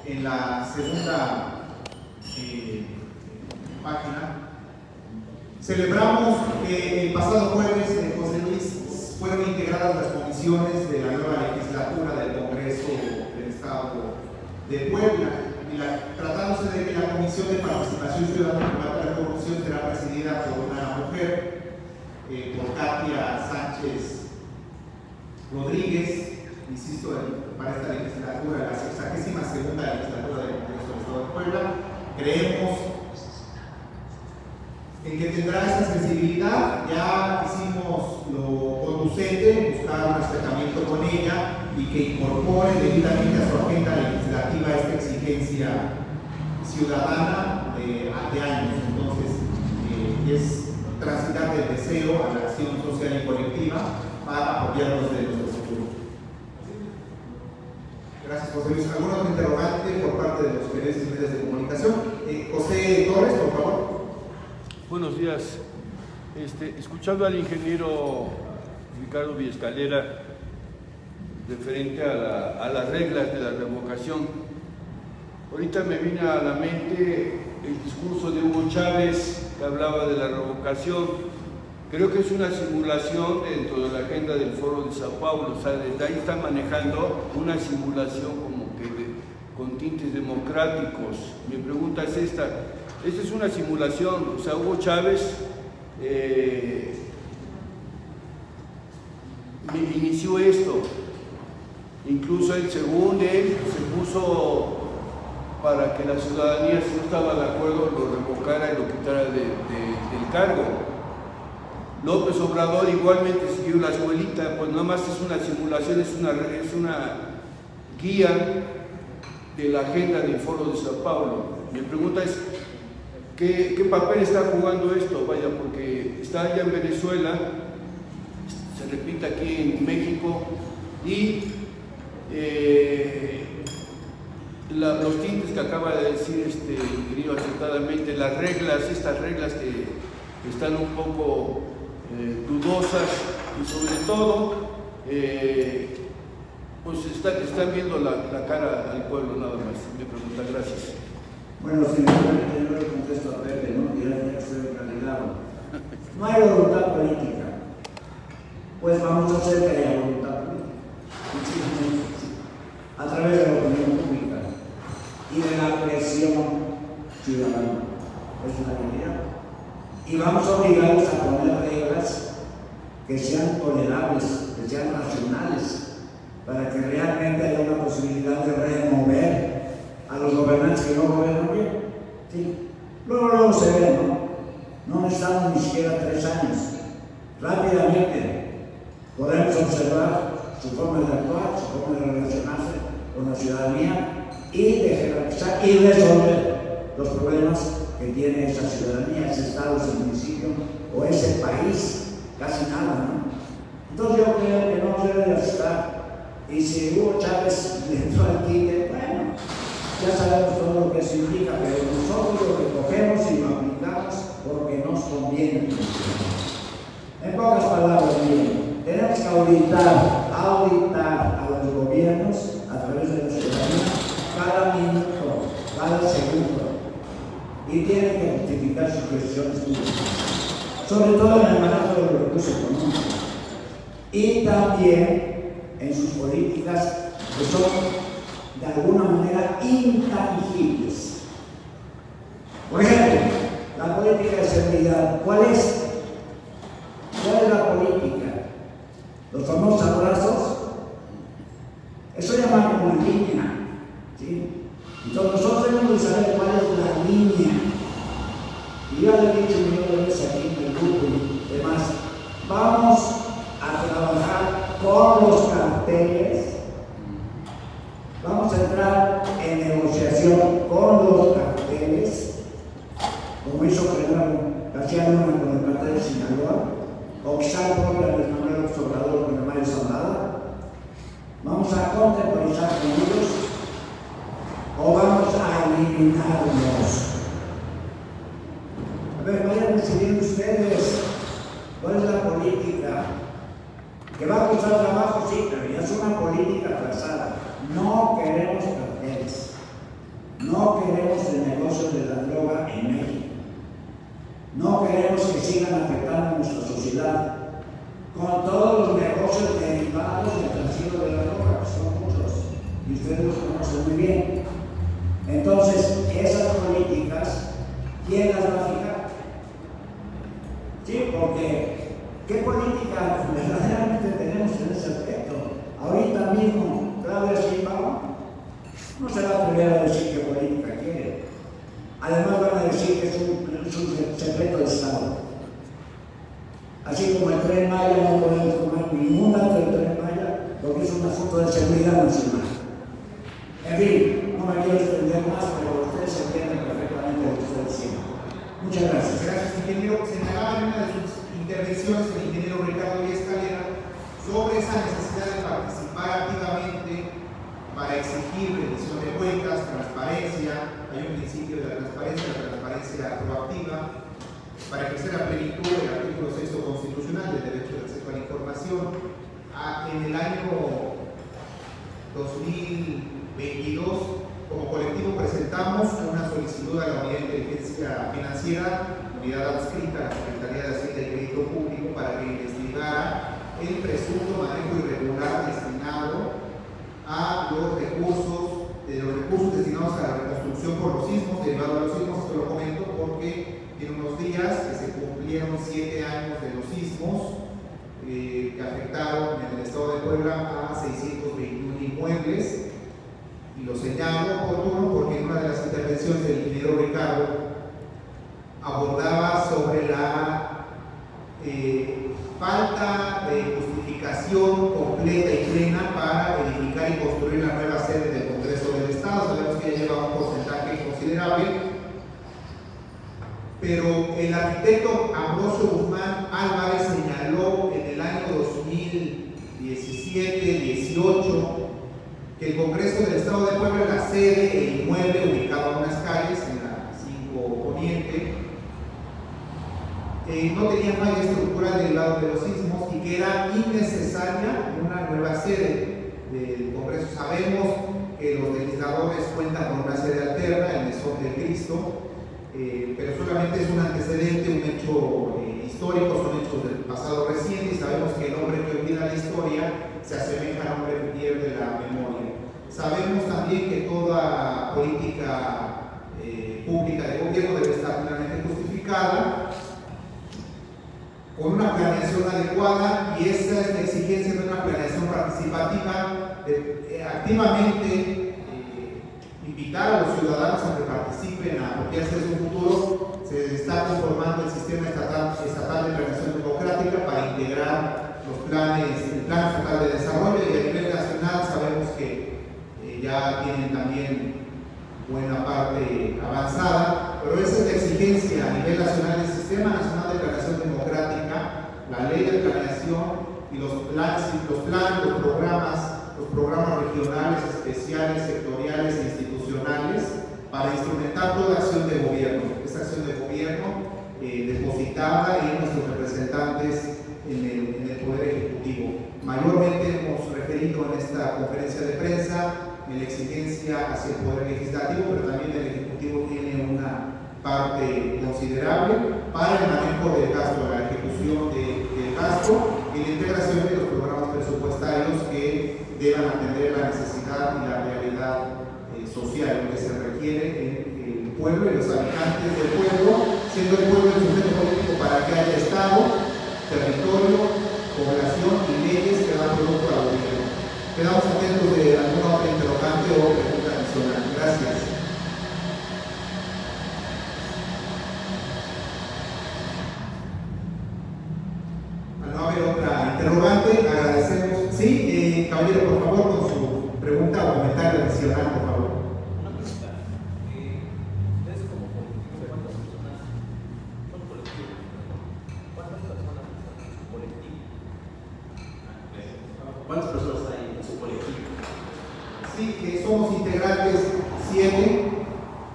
en la segunda página, celebramos que el pasado jueves, José Luis, fueron integradas las comisiones de la nueva legislatura del Congreso del Estado de Puebla. Tratándose de que la Comisión de Participación Ciudadana en Combate a la Corrupción será presidida por una mujer, por Katia Sánchez Rodríguez, insisto, para esta legislatura, la 62ª legislatura del Congreso del Estado de Puebla. Creemos en que tendrá esa sensibilidad. Ya hicimos lo conducente, buscar un acercamiento con ella y que incorpore debidamente a su agenda legislativa esta exigencia ciudadana de años. Entonces, es transitar del deseo a la acción social y colectiva para apoyarnos de nuestro futuro. Gracias, José Luis. ¿Algún otro interrogante por parte de los periodistas y medios de comunicación? José Torres, por favor. Buenos días. Escuchando al ingeniero Ricardo Villescalera referente a las reglas de la revocación, ahorita me vino a la mente el discurso de Hugo Chávez que hablaba de la revocación. Creo que es una simulación dentro de la agenda del Foro de Sao Paulo. O sea, desde ahí está manejando una simulación como que con tintes democráticos. Mi pregunta es esta es una simulación. O sea, Hugo Chávez inició esto. Incluso él, según él, se puso para que la ciudadanía, si no estaba de acuerdo, lo revocara y lo quitara del cargo. López Obrador igualmente siguió la escuelita, pues nada más es una simulación, es una guía de la agenda del Foro de Sao Paulo. Mi pregunta es, ¿qué papel está jugando esto? Vaya, porque está allá en Venezuela, se repite aquí en México, y los tintes que acaba de decir Grillo acertadamente, estas reglas que están un poco dudosas, y sobre todo pues están viendo la cara al pueblo, nada más. Me pregunta, gracias. Bueno, señor, yo le contesto a Pepe, ¿no? Y ya estoy candidato. No hay voluntad política. Pues vamos a hacer que haya voluntad política. A través de la opinión pública y de la presión ciudadana. Es una realidad. Y vamos a obligarlos a poner reglas que sean tolerables, que sean racionales, para que realmente haya una posibilidad de remover a los gobernantes que no gobiernan bien. ¿Sí? Luego se ve, ¿no? No necesitamos ni siquiera 3 años. Rápidamente podemos observar su forma de actuar, su forma de relacionarse con la ciudadanía y de jerarquizar y resolver los problemas que tiene esa ciudadanía, ese estado, ese municipio o ese país. Casi nada, ¿no? Entonces yo creo que no debe de asustar. Y si Hugo Chávez le entró al quite, bueno, ya sabemos todo lo que eso implica, pero nosotros lo recogemos y lo aplicamos porque nos conviene. En pocas palabras, miren, tenemos que auditar a los gobiernos a través de la ciudadanía cada minuto, cada segundo, y tienen que justificar sus decisiones públicas, sobre todo en el manejo de los recursos económicos y también en sus políticas que son de alguna manera intangibles. Por ejemplo, la política de seguridad. ¿Cuál es? ¿Cuál es la política? Los famosos abrazos. Eso llaman una línea, ¿sí? Entonces nosotros tenemos que saber cuál es la línea. Y ya le he dicho millones de veces aquí en el grupo y demás, vamos a trabajar con los carteles, vamos a entrar en negociación con los carteles, como hizo García Luna con el cartel de Sinaloa, o quizá el propio Andrés Manuel López Obrador con el Mario Zambada. Vamos a contemporizar con ellos o vamos a eliminarlos. A ver, vayan decidiendo ustedes cuál es la política. Que va a costar trabajo, sí, pero ya es una política trazada. No queremos carteles. No queremos el negocio de la droga en México. No queremos que sigan afectando a nuestra sociedad con todos los negocios derivados del trasiego de la droga, que son muchos, y ustedes los conocen muy bien. Entonces, esas políticas, ¿quién las va a fijar? Sí, porque ¿qué política verdaderamente tenemos en ese aspecto? Ahorita mismo, Claudia Sheinbaum no se va a atrever a decir qué política quiere. Además van a decir que es un secreto de Estado. Así como el Tren Maya no podemos tomar ningún dato del Tren Maya porque es un asunto de seguridad nacional. En fin, no me quiero extender más, pero ustedes entienden perfectamente lo que estoy diciendo. Muchas gracias. Gracias, ingeniero. Señalaba en una de sus intervenciones el ingeniero Ricardo Díaz Calera sobre esa necesidad de participar activamente para exigir rendición de cuentas, transparencia. Hay un principio de la transparencia proactiva, para ejercer a plenitud el artículo 6 constitucional del derecho de acceso a la información. En el año 2022, como colectivo presentamos una solicitud a la Unidad de Inteligencia Financiera, unidad adscrita a la Secretaría de Hacienda y Crédito Público, para que investigara el presunto manejo irregular destinado a los recursos destinados a la reconstrucción por los sismos, derivado de los sismos. Esto lo comento porque en unos días que se cumplieron 7 años de los sismos que afectaron en el estado de Puebla a 621 inmuebles, y lo señalo oportuno porque en una de las intervenciones del ingeniero Ricardo abordaba sobre la falta de justificación completa y plena para edificar y construir la nueva sede del Congreso del Estado. Sabemos que ya lleva un porcentaje considerable, pero el arquitecto Ambrosio Guzmán Álvarez señaló en el año 2017-18 que el Congreso del Estado de Puebla, la sede, el inmueble ubicado en unas calles, en la 5 Poniente, no tenía falla estructural del lado de los sismos y que era innecesaria una nueva sede del Congreso. Sabemos que los legisladores cuentan con una sede alterna, el Mesón del Cristo, pero solamente es un antecedente, un hecho histórico, son hechos del pasado reciente, y sabemos que el hombre que olvida la historia se asemeja al hombre que pierde la memoria. Sabemos también que toda política pública de gobierno debe estar plenamente justificada, con una planeación adecuada, y esa es la exigencia de una planeación participativa, de activamente invitar a los ciudadanos a que participen, a apropiarse de su futuro. Se está conformando el sistema estatal de planeación democrática para integrar los planes, el Plan Estatal de Desarrollo, y a nivel nacional sabemos que ya tienen también buena parte avanzada, pero esa es la exigencia a nivel nacional del Sistema Nacional de Planeación Democrática, la ley de planeación y los planes, los programas regionales, especiales, sectoriales e institucionales para instrumentar toda acción de gobierno. Esa acción de gobierno depositada en nuestros representantes en el Poder Ejecutivo. Mayormente hemos referido en esta conferencia de prensa en la exigencia hacia el Poder Legislativo, pero también el Ejecutivo tiene una parte considerable para el manejo del gasto, la ejecución del gasto y la integración de los programas presupuestarios que deban atender la necesidad y la realidad social, lo que se requiere en el pueblo y los habitantes del pueblo, siendo el pueblo el sujeto político para que haya Estado, territorio, población y leyes que dan producto al gobierno. Quedamos atentos de alguna otra interrogante o pregunta adicional. Gracias. Al no haber otra interrogante, agradecemos. Sí, caballero, por favor, con su pregunta o comentario adicional, por favor. Una pregunta. ¿Ustedes como colectivo, cuántas personas en su colectivo? ¿Cuántas personas hay en su colectivo? Sí, somos integrantes 7,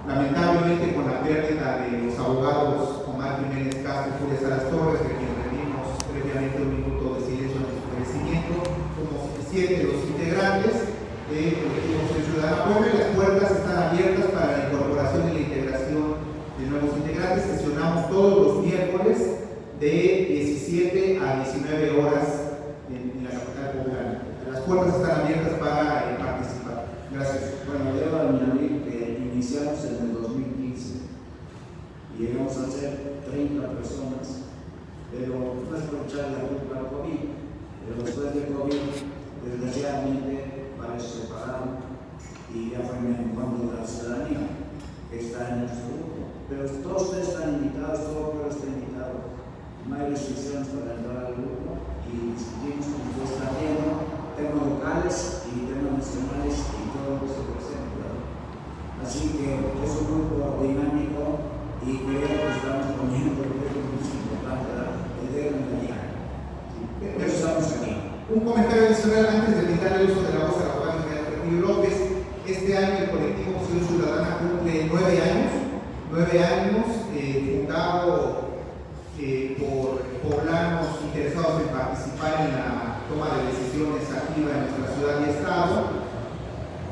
lamentablemente con la pérdida de los abogados Omar Jiménez Castro y Julia Salas Torres, de quien rendimos previamente un minuto de silencio en su fallecimiento. Somos 7 los integrantes del colectivo Ciudadana Puebla, y las puertas están abiertas para herramientas para participar. Gracias. Bueno, debo añadir que iniciamos en el 2015 y llegamos a ser 30 personas, pero no es por echar la culpa al COVID, pero después del COVID, desgraciadamente, para eso se pararon y ya fue menguando la ciudadanía que está en nuestro grupo. Pero todos ustedes están invitados, todo el pueblo está invitado. No hay restricciones para entrar al grupo y discutimos como ustedes están viendo temas locales y temas nacionales y todo lo que se presenta, ¿verdad? Así que es un grupo dinámico y creo que estamos poniendo lo que es lo más importante, ¿verdad? El dedo en la llaga. Por eso estamos aquí. Un comentario adicional antes de brindar el uso de la voz a la abogada Emilio López. Este año el colectivo Opción Ciudadana cumple 9 años, fundado por poblanos interesados en participar en la toma de decisiones activa en nuestra ciudad y estado,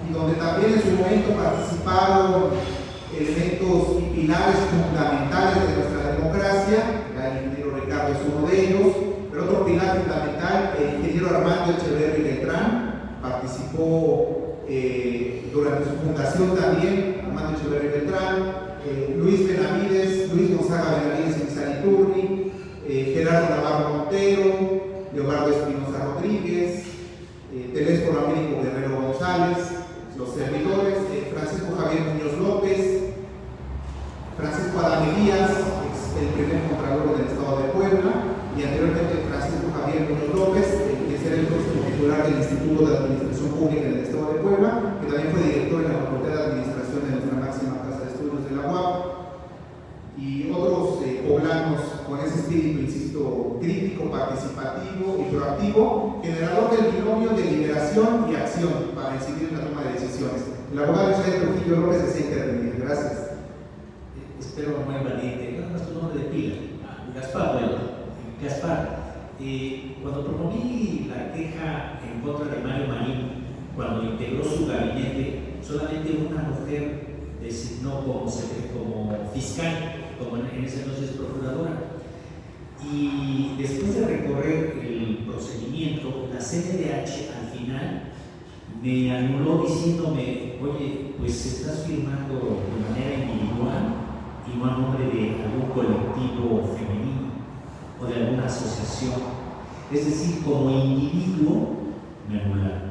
y donde también en su momento participaron elementos y pilares fundamentales de nuestra democracia. El ingeniero Ricardo es uno de ellos, pero otro pilar fundamental, el ingeniero Armando Echeverri Beltrán, participó durante su fundación también, Armando Echeverri Beltrán, Luis Gonzaga Benavides en Saniturni, Gerardo Navarro Montero, Leobardo Espinosa Rodríguez, Telésforo Américo Guerrero González, los servidores, Francisco Javier Muñoz López, Francisco Adán Elías, el primer contralor del Estado de Puebla, y anteriormente Francisco Javier Muñoz López, que será el próximo titular del Instituto de Administración Pública en el Estado de Puebla, que también fue director en la Facultad de Administración de nuestra máxima casa de estudios de la UAP, y otros poblanos con ese espíritu, insisto, crítico, participativo y proactivo, generador del binomio de liberación y acción para incidir en la toma de decisiones. El abogado Israel Trujillo López desea intervenir. Gracias. Espero muy valiente. ¿Cuál es tu nombre de pila? Gaspar, bueno. Gaspar, cuando promoví la queja en contra de Mario Marín, cuando integró su gabinete, solamente una mujer designó como fiscal, como en ese entonces procuradora. Y después de recorrer el procedimiento, la CNDH al final me anuló diciéndome: oye, pues estás firmando de manera individual y no a nombre de algún colectivo femenino o de alguna asociación. Es decir, como individuo me anularon.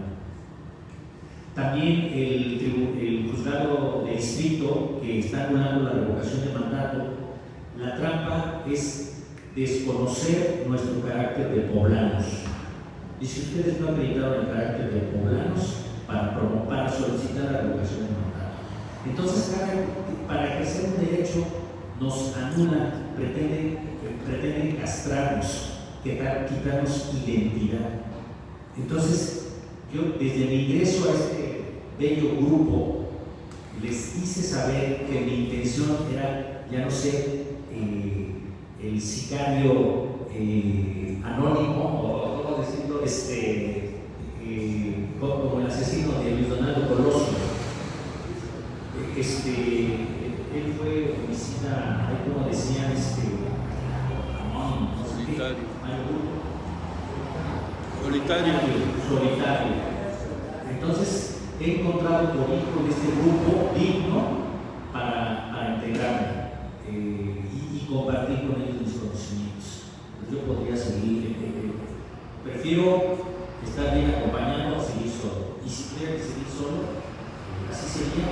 También el juzgado de distrito, que está anulando la revocación de mandato, la trampa es desconocer nuestro carácter de poblanos. Y si ustedes no acreditaron el carácter de poblanos para solicitar la revocación de mandato, entonces para ejercer un derecho nos anulan, pretenden castrarnos, quitarnos identidad. Entonces, yo desde mi ingreso a este bello grupo les hice saber que mi intención era ya no ser el sicario anónimo, o cómo decirlo, como el asesino de Luis Donaldo Colosio. Él fue homicida, como decían, anónimo, no sé qué, solitario. Entonces he encontrado por hijo de este grupo digno para integrarme y compartir con ellos mis conocimientos. Pues yo podría seguir, prefiero estar bien acompañado a seguir solo. Y si tuviera que seguir solo, así sería,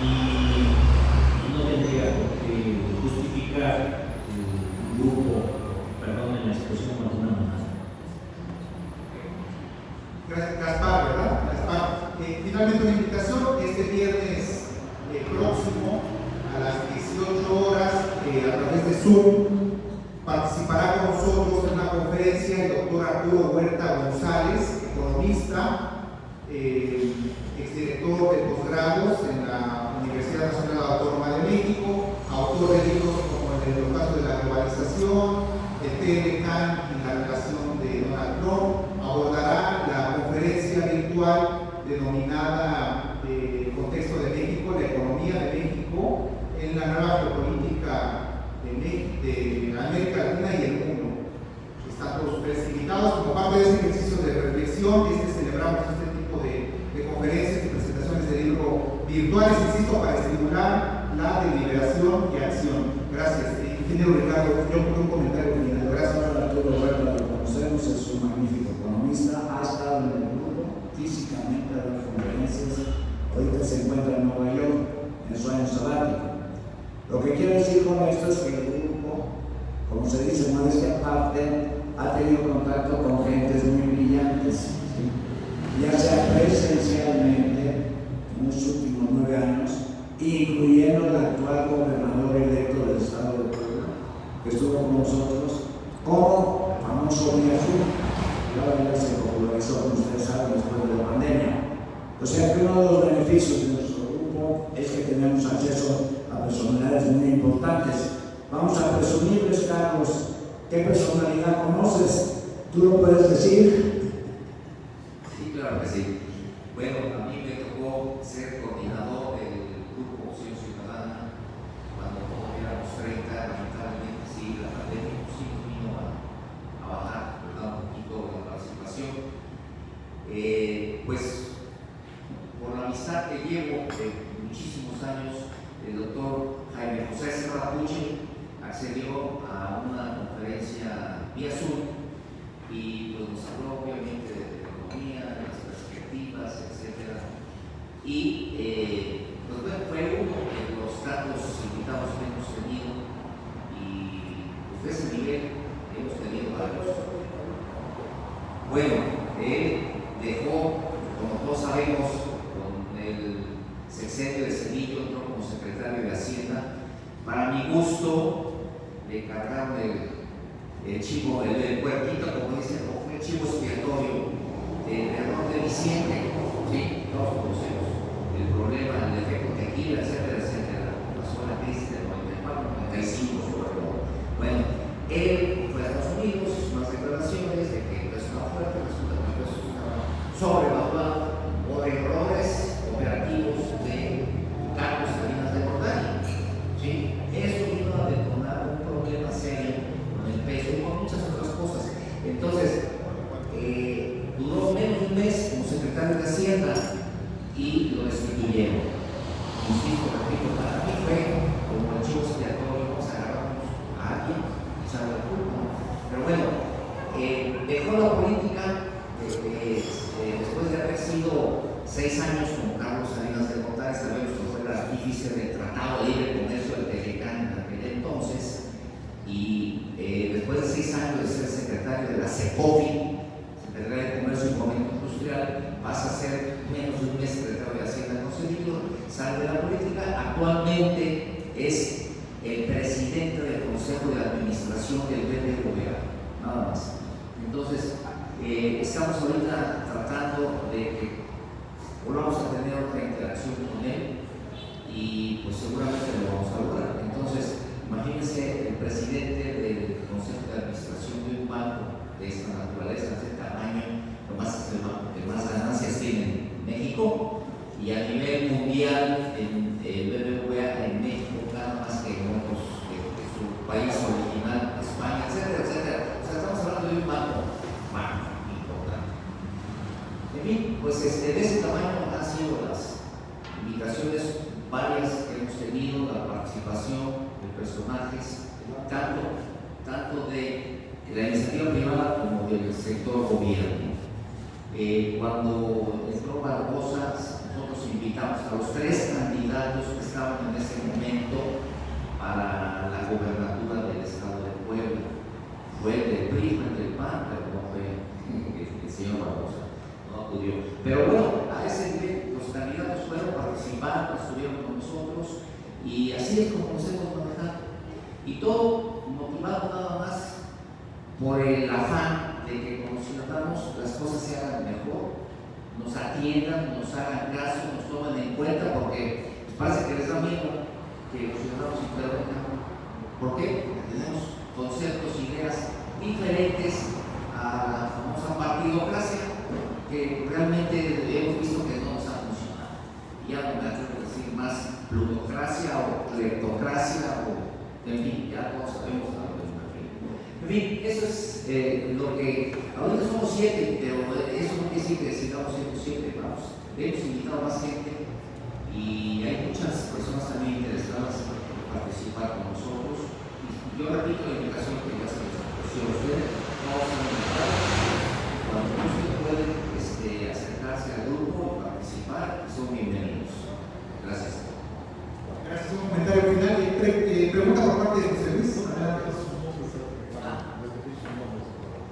y no tendría que justificar un grupo, perdón, en la expresión como una mamá. Gracias, Gaspar, ¿verdad? Gaspar. Finalmente una invitación este viernes próximo a las 18 horas a través de Zoom. Participará con nosotros en una conferencia el doctor Arturo Huerta González, economista, exdirector de posgrados en la Universidad Nacional Autónoma de México, autor de libros como El ocaso de la globalización, el TLCAN y la relación de Donald Trump. Abordará la conferencia virtual denominada Contexto de México, la economía de México en la nueva geopolítica de América Latina y el mundo. Están todos ustedes invitados como parte de este ejercicio de reflexión. Celebramos este tipo de virtuales, insisto, para estimular la deliberación y acción. Gracias. Ingeniero Ricardo, yo creo un comentario final. Gracias. Arturo Huerta, lo conocemos, es un magnífico economista, ha estado en el grupo físicamente a dar conferencias, ahorita se encuentra en Nueva York en su año sabático. Lo que quiero decir con esto es que el grupo, como se dice, modestia aparte, ha tenido contacto con gentes muy brillantes, ¿sí? Ya sea presencialmente en los últimos 9 años, incluyendo el actual gobernador electo del estado de Puebla, que estuvo con nosotros, como el famoso Día Azul, que ahora ya se popularizó, como ustedes saben, después de la pandemia. O sea que uno de los beneficios de nuestro grupo es que tenemos acceso a personalidades muy importantes. Vamos a presumirles, Carlos, ¿qué personalidad conoces? ¿Tú lo puedes decir? Sí, claro que sí. Bueno, a mí me tocó ser coordinador del Grupo Opción Ciudadana cuando todos éramos 30, lamentablemente sí, la pandemia sí nos vino a bajar, ¿verdad? Un poquito la participación. Pues por la amistad que llevo de muchísimos años, el doctor Jaime José Serra Puche accedió a una conferencia vía Zoom y pues nos habló obviamente de economía, de las perspectivas, etc. Y pues bueno, fue uno de los tantos invitados que hemos tenido y pues de ese nivel hemos tenido varios. Bueno, él dejó, como todos sabemos, con el sexenio de Cedillo, entró como secretario de Hacienda. Para mi gusto, le cargaron el chivo, el puerquito, como dicen, o fue el chivo expiatorio del error de diciembre. Sí, todos conocemos el problema, el efecto tequila, etcétera, etcétera. Pasó la crisis del 94, 95 sobre todo. Bueno, él fue a Estados Unidos, hizo unas declaraciones de que el peso estaba fuerte, resulta que el peso estaba sobrevaluado por errores operativos de Carlos Salinas de Gortari. ¿Sí? Eso vino a detonar un problema serio con el peso y con muchas otras cosas. Entonces, duró menos de un mes como secretario de Hacienda y lo destituyeron. Insisto, repito, para mí fue como el chivo expiatorio, nos agarramos a alguien y echarle la culpa. Pero bueno, dejó la política después de haber sido 6 años con Carlos Salinas de Gortari. Sabemos que fue el artífice del Tratado de Libre Comercio del Telecán en aquel entonces, y después de 6 años de ser secretario de la CEPOFI, Secretaría de Comercio y Fomento Industrial, pasa a ser menos de un mes secretario de Hacienda concedido, sale de la política, actualmente es el presidente del Consejo de Administración del BBVA, nada más. Entonces, estamos ahorita tratando de que volvamos a tener otra interacción con él y pues seguramente lo vamos a lograr. Entonces, imagínense el presidente del Consejo de Administración de un banco de esta naturaleza, de este tamaño, lo más es el banco que más ganancias tiene en México, y a nivel mundial el BBVA en México gana más que en otros de su país original, España, etcétera, etcétera. O sea, estamos hablando de un banco importante. En fin, pues de ese tamaño han sido las invitaciones varias que hemos tenido, la participación de personajes, tanto de la iniciativa privada como del sector gobierno. Cuando entró Barbosa, nosotros invitamos a los 3 candidatos que estaban en ese momento para la gobernatura del estado de Puebla. Fue el del PRI, el del PAN, pero no fue el señor Barbosa, no acudió. Pero bueno, a ese nivel los candidatos fueron participando, estuvieron con nosotros, y así es como nos hemos manejado. Y todo motivado nada más por el afán de que como ciudadanos las cosas se hagan mejor, nos atiendan, nos hagan caso, nos tomen en cuenta, porque parece que les da miedo que los ciudadanos intervengan. ¿Por qué? Porque tenemos conceptos, ideas diferentes a la famosa partidocracia, que realmente hemos visto que no nos ha funcionado. Ya no me atrevo a decir más plutocracia o cleptocracia, o en fin, ya todos sabemos a lo que me refiero. En fin, eso es lo que. Ahorita somos 7, pero eso no quiere decir que sigamos siendo 7, vamos. Hemos invitado a más gente y y hay muchas personas también interesadas en participar con nosotros. Y yo repito la invitación que ya se les ofreció a ustedes, todos son invitados. Cuando ustedes pueden acercarse al grupo y participar, son bienvenidos. Gracias. Gracias. Un comentario final. Pregunta por parte de José Luis.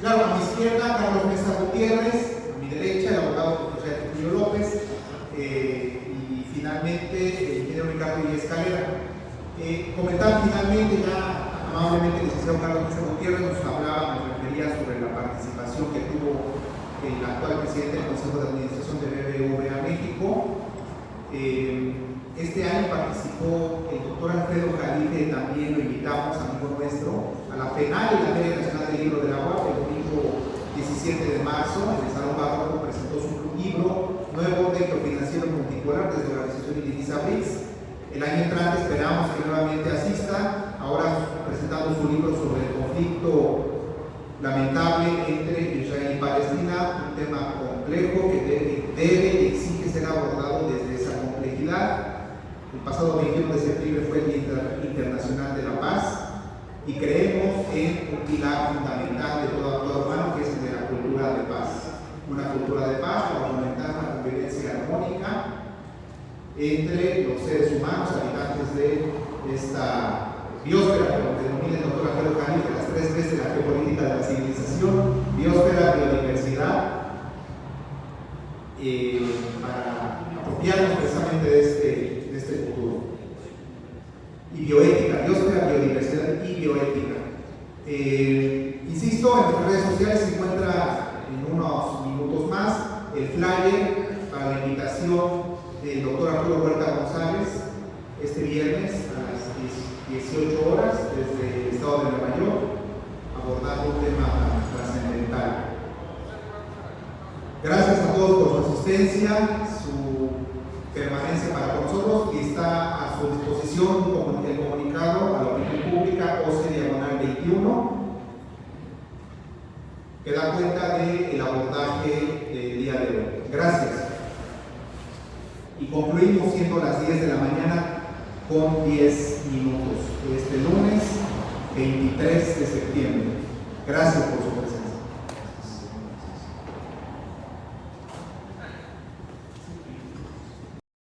Claro, a mi izquierda, Carlos Mesa Gutiérrez, a mi derecha, el abogado José Julio López, y finalmente el ingeniero Ricardo Villa Escalera. Comentar finalmente, ya amablemente el licenciado Carlos Mesa Gutiérrez nos refería sobre la participación que tuvo el actual presidente del Consejo de Administración de BBVA México. Este año participó el doctor Alfredo Calife, también lo invitamos, amigo nuestro, a la penal de la Feria Nacional del Libro del Agua, el domingo 17 de marzo, en el Salón Barroco presentó su libro Nuevo Orden Financiero Multipolar desde la Organización Indivisa BRICS. El año entrante esperamos que nuevamente asista, ahora presentando su libro sobre el conflicto lamentable entre Israel y Palestina, un tema complejo que debe y exige ser abordado desde esa complejidad. El pasado 21 de septiembre fue el Día Internacional de la Paz y creemos en un pilar fundamental de todo actor humano que es el de la cultura de paz. Una cultura de paz para fomentar una convivencia armónica entre los seres humanos, habitantes de esta biosfera, como denomina el doctor Alfredo Calife, las 3 veces de la geopolítica de la civilización, biosfera, biodiversidad, para apropiarnos precisamente de este futuro. Y bioética, biosfera, biodiversidad y bioética. Insisto, en nuestras redes sociales se encuentra en unos minutos más el flyer para la invitación del doctor Arturo Huerta González este viernes a las 18 horas desde el estado de Nueva York, abordando un tema trascendental. Gracias a todos por su asistencia, su permanencia para con nosotros, y está a su disposición el comunicado a la opinión pública OC/21 que da cuenta del abordaje del día de hoy. Gracias. Y concluimos siendo las 10 de la mañana con 10 minutos este lunes 23 de septiembre. Gracias por su presencia.